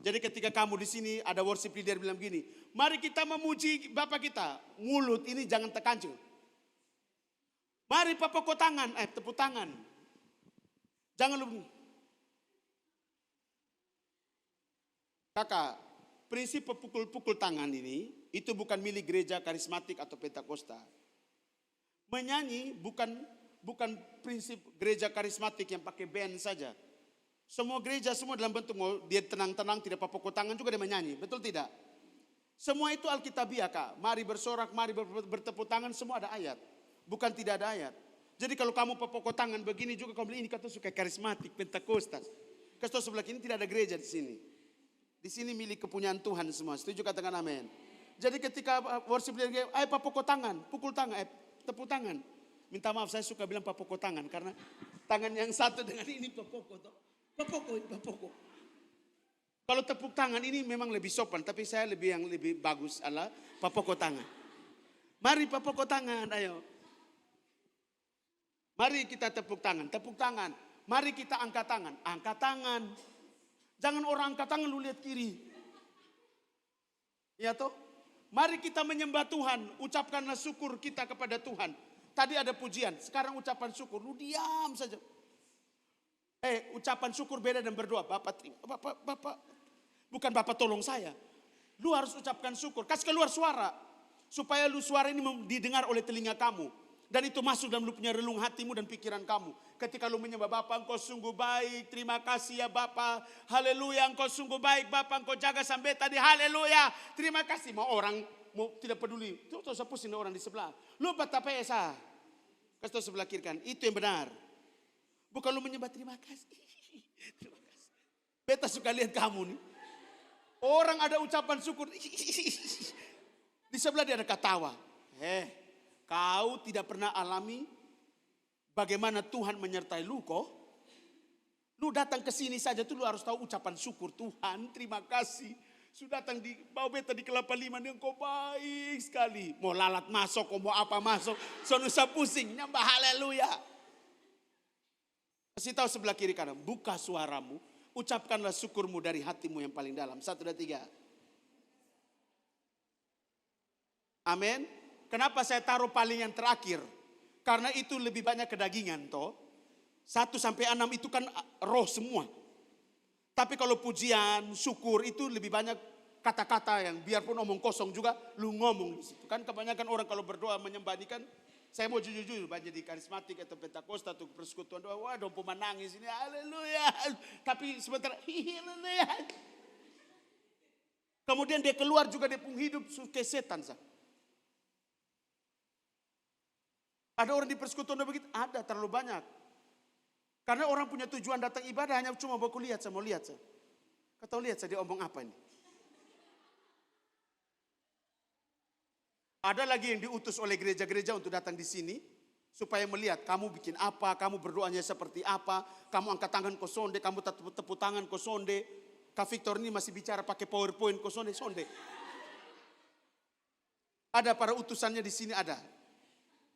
Jadi ketika kamu di sini ada worship leader bilang begini. Mari kita memuji Bapak kita. Mulut ini jangan terkancing. Mari tepuk tangan. Tepuk tangan. Jangan lupa. Kakak, prinsip pukul-pukul tangan ini. Itu bukan milik gereja karismatik atau Pentakosta. Menyanyi bukan prinsip gereja karismatik yang pakai band saja. Semua gereja semua dalam bentuk dia tenang-tenang tidak pukul tangan juga dia menyanyi. Betul tidak? Semua itu Alkitabiah, Kak. Mari bersorak, mari bertepuk tangan, semua ada ayat. Bukan tidak ada ayat. Jadi kalau kamu pukul tangan begini juga kamu bilang ini kata suka karismatik, Pentakostas. Kasih sebelah kini tidak ada gereja di sini. Di sini milik kepunyaan Tuhan semua. Setuju, katakan amin. Jadi ketika worship leader, ayo pukul tangan, pukul tangan, tepuk tangan. Minta maaf saya suka bilang papoko tangan. Karena tangan yang satu dengan ini papoko. Papoko. Kalau tepuk tangan ini memang lebih sopan. Tapi saya yang lebih bagus adalah papoko tangan. Mari papoko tangan, ayo. Mari kita tepuk tangan. Mari kita angkat tangan. Angkat tangan. Jangan orang angkat tangan lu lihat kiri. Ya toh? Mari kita menyembah Tuhan. Ucapkanlah syukur kita kepada Tuhan. Tadi ada pujian. Sekarang ucapan syukur. Lu diam saja. Ucapan syukur beda dan berdoa. Bapak bukan Bapak tolong saya. Lu harus ucapkan syukur. Kasih keluar suara. Supaya lu suara ini didengar oleh telinga kamu. Dan itu masuk dalam lu punya relung hatimu dan pikiran kamu. Ketika lu menyembah Bapak, engkau sungguh baik. Terima kasih ya Bapak. Haleluya, engkau sungguh baik Bapak. Engkau jaga sampai tadi. Haleluya. Terima kasih. Mau orang mau tidak peduli. Itu usah pusing orang di sebelah. Lu betapa esa. Kasih tahu sebelah kiri kan. Itu yang benar. Bukan lu menyembah terima kasih. Terima kasih. Beta suka lihat kamu nih. Orang ada ucapan syukur. Di sebelah dia ada ketawa. Kau tidak pernah alami bagaimana Tuhan menyertai lu kok. Lu datang ke sini saja tuh lu harus tahu ucapan syukur. Tuhan terima kasih. Sudah datang di bawa beta di Kelapa Lima. Kau baik sekali. Mau lalat masuk, mau apa masuk. Sonusa pusing. Nyambah haleluya. Kasih tahu sebelah kiri kanan. Buka suaramu. Ucapkanlah syukurmu dari hatimu yang paling dalam. 1, 2, 3. Amin. Kenapa saya taruh paling yang terakhir? Karena itu lebih banyak kedagingan toh. 1 sampai 6 itu kan roh semua. Tapi kalau pujian, syukur itu lebih banyak kata-kata yang biarpun omong kosong juga lu ngomong di situ. Kan kebanyakan orang kalau berdoa menyembah ini kan, saya mau jujur-jujur banyak di karismatik atau Pentakosta atau persekutuan doa, wah dompo menangis ini haleluya. Tapi sebentar haleluya. Kemudian dia keluar juga dia pun hidup ke setan sah. Ada orang di persekutuan begitu? Ada, terlalu banyak. Karena orang punya tujuan datang ibadah hanya cuma baku lihat, saya mau lihat saya. Kau lihat saya dia omong apa ini? Ada lagi yang diutus oleh gereja-gereja untuk datang di sini supaya melihat kamu bikin apa, kamu berdoanya seperti apa, kamu angkat tangan kau sonde, kamu tepuk tangan kau sonde. Kak Victor ini masih bicara pakai PowerPoint kau sonde. Ada para utusannya di sini ada.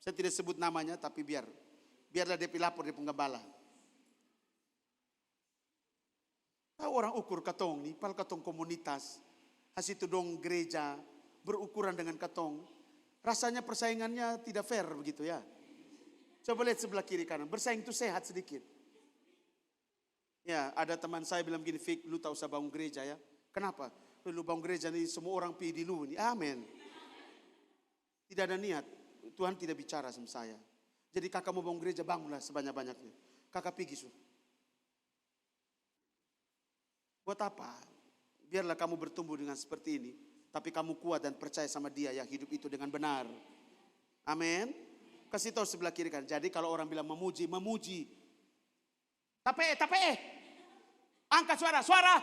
Saya tidak sebut namanya tapi biarlah dia lapor dia penggembala. Tahu orang ukur katong nih, pal katong komunitas, hasil dong gereja berukuran dengan katong. Rasanya persaingannya tidak fair begitu ya. Coba lihat sebelah kiri kanan, bersaing itu sehat sedikit. Ya, ada teman saya bilang gini, Fik, lu tak usah bangun gereja ya. Kenapa? Lu bangun gereja nih semua orang pilih di lu nih. Amin. Tidak ada niat. Tuhan tidak bicara sama saya. Jadi kakak mau bangun gereja, bangunlah sebanyak-banyaknya. Kakak pergi su. Buat apa? Biarlah kamu bertumbuh dengan seperti ini. Tapi kamu kuat dan percaya sama dia yang hidup itu dengan benar. Amin. Kasih tahu sebelah kiri kan. Jadi kalau orang bilang memuji. Tapi. Angkat suara.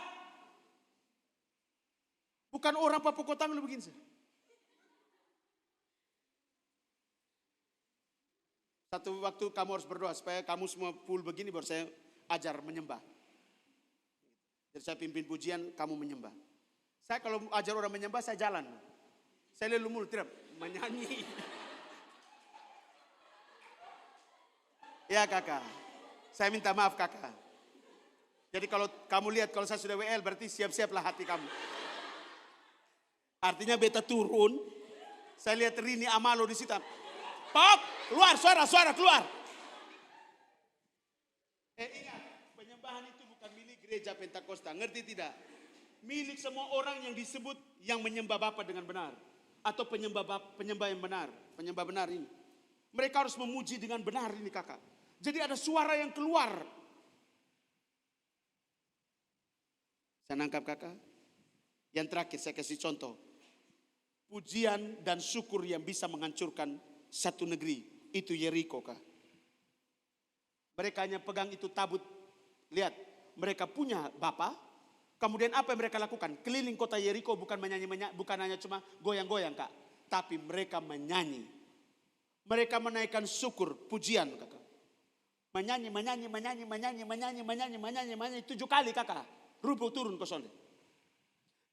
Bukan orang papukau tangan lu begini. Satu waktu kamu harus berdoa supaya kamu semua full begini baru saya ajar menyembah. Jadi saya pimpin pujian, kamu menyembah. Saya kalau ajar orang menyembah, saya jalan. Saya lalu mulu tidak menyanyi. Ya kakak, saya minta maaf kakak. Jadi kalau kamu lihat kalau saya sudah WL berarti siap-siaplah hati kamu. Artinya beta turun, saya lihat Rini Amalo di situ. Pop, keluar suara keluar. Ingat, penyembahan itu bukan milik gereja Pentakosta, ngerti tidak? Milik semua orang yang disebut yang menyembah Bapa dengan benar. Atau penyembah yang benar, penyembah benar ini. Mereka harus memuji dengan benar ini kakak. Jadi ada suara yang keluar. Saya nangkap kakak. Yang terakhir saya kasih contoh. Pujian dan syukur yang bisa menghancurkan satu negeri. Itu Yeriko kak. Mereka hanya pegang itu tabut. Lihat, mereka punya Bapa. Kemudian apa yang mereka lakukan? Keliling kota Yeriko bukan bukan hanya cuma goyang-goyang kak. Tapi mereka menyanyi. Mereka menaikkan syukur, pujian kakak. Menyanyi 7 kali kakak. Rubuh turun ke sana.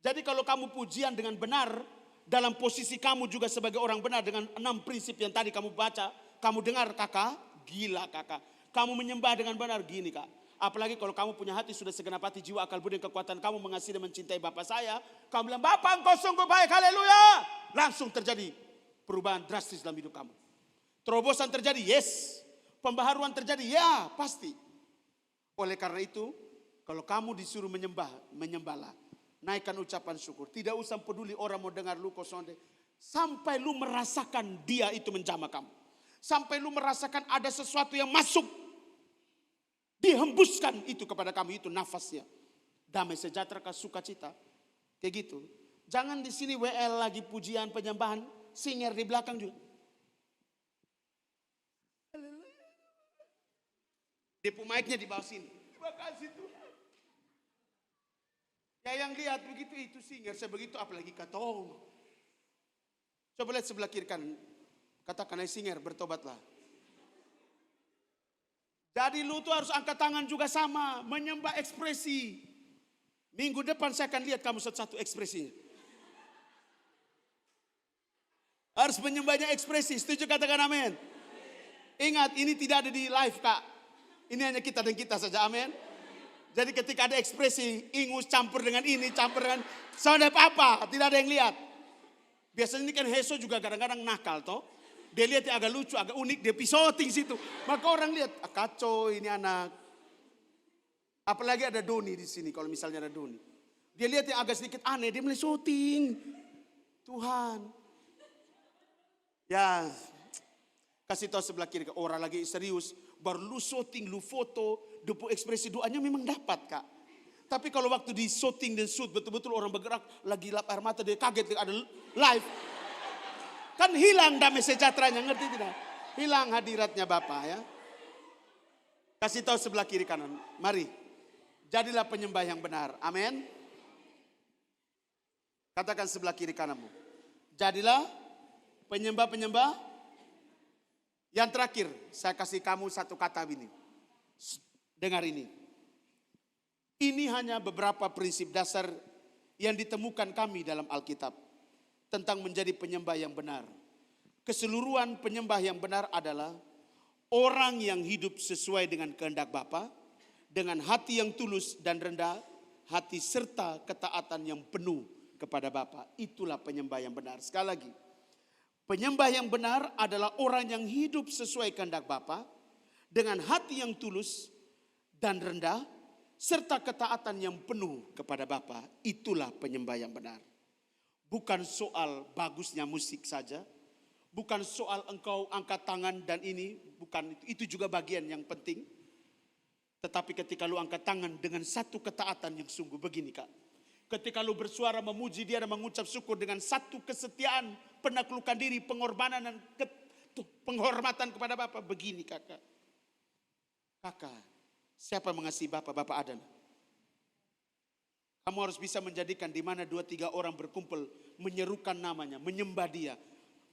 Jadi kalau kamu pujian dengan benar, dalam posisi kamu juga sebagai orang benar dengan 6 prinsip yang tadi kamu baca, kamu dengar kakak, gila kakak. Kamu menyembah dengan benar gini kak. Apalagi kalau kamu punya hati sudah segenap hati, jiwa, akal, budi, dan kekuatan kamu mengasihi dan mencintai Bapa saya. Kamu bilang, Bapa engkau sungguh baik, haleluya. Langsung terjadi perubahan drastis dalam hidup kamu. Terobosan terjadi, yes. Pembaharuan terjadi, ya pasti. Oleh karena itu, kalau kamu disuruh menyembahlah. Naikkan ucapan syukur. Tidak usah peduli orang mau dengar lu kosonde. Sampai lu merasakan dia itu menjamah kamu. Sampai lu merasakan ada sesuatu yang masuk. Dihembuskan itu kepada kamu, itu nafasnya. Damai sejahtera, sukacita. Kayak gitu. Jangan di sini WL lagi pujian penyembahan, singer di belakang juga. Dia mic-nya di bawah sini. Terima kasih Tuhan. Saya yang lihat begitu itu singer, saya begitu apalagi katong. Coba lihat sebelah kiri kan. Katakan singer, bertobatlah. Jadi lu tuh harus angkat tangan juga sama, menyembah ekspresi. Minggu depan saya akan lihat kamu satu-satu ekspresinya. Harus menyembahnya ekspresi, setuju katakan amin. Ingat ini tidak ada di live kak. Ini hanya kita dan kita saja, amin. Jadi ketika ada ekspresi, ingus campur dengan ini, campur dengan sama apa, tidak ada yang lihat. Biasanya ini kan Heso juga kadang-kadang nakal toh. Dia lihat yang agak lucu, agak unik, dia pisoting situ. Maka orang lihat, kacau ini anak. Apalagi ada Doni di sini, kalau misalnya ada Doni. Dia lihat yang agak sedikit aneh, dia mulai syuting. Tuhan. Ya, kasih tahu sebelah kiri, orang lagi serius. Baru lu syuting, lu foto, depu ekspresi doanya memang dapat kak. Tapi kalau waktu di syuting dan shoot, betul-betul orang bergerak, lagi lap air mata, dia kaget, ada live. Kan hilang damai sejahteranya, ngerti tidak? Hilang hadiratnya Bapa ya. Kasih tahu sebelah kiri kanan. Mari, jadilah penyembah yang benar. Amin. Katakan sebelah kiri kananmu. Jadilah penyembah-penyembah. Yang terakhir, saya kasih kamu satu kata ini. Dengar ini. Ini hanya beberapa prinsip dasar yang ditemukan kami dalam Alkitab tentang menjadi penyembah yang benar. Keseluruhan penyembah yang benar adalah orang yang hidup sesuai dengan kehendak Bapa, dengan hati yang tulus dan rendah hati serta ketaatan yang penuh kepada Bapa. Itulah penyembah yang benar. Sekali lagi, penyembah yang benar adalah orang yang hidup sesuai kehendak Bapa, dengan hati yang tulus dan rendah serta ketaatan yang penuh kepada Bapa. Itulah penyembah yang benar. Bukan soal bagusnya musik saja. Bukan soal engkau angkat tangan dan ini. Bukan itu juga bagian yang penting. Tetapi ketika lu angkat tangan dengan satu ketaatan yang sungguh. Begini kak. Ketika lu bersuara memuji dia dan mengucap syukur dengan satu kesetiaan. Penaklukan diri, pengorbanan dan penghormatan kepada Bapa. Begini kakak. Kakak, siapa mengasihi Bapa? Bapa adalah. Kamu harus bisa menjadikan di mana 2-3 orang berkumpul, menyerukan namanya, menyembah dia,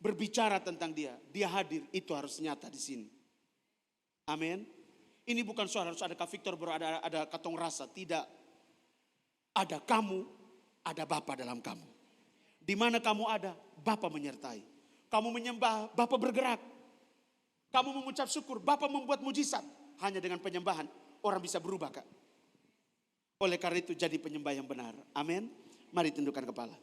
berbicara tentang dia. Dia hadir, itu harus nyata di sini. Amin. Ini bukan soal harus ada Kak Victor baru ada katong rasa, tidak. Ada kamu, ada Bapa dalam kamu. Di mana kamu ada, Bapa menyertai. Kamu menyembah, Bapa bergerak. Kamu mengucap syukur, Bapa membuat mujizat. Hanya dengan penyembahan orang bisa berubah kak. Oleh karena itu jadi penyembah yang benar. Amin. Mari tundukkan kepala.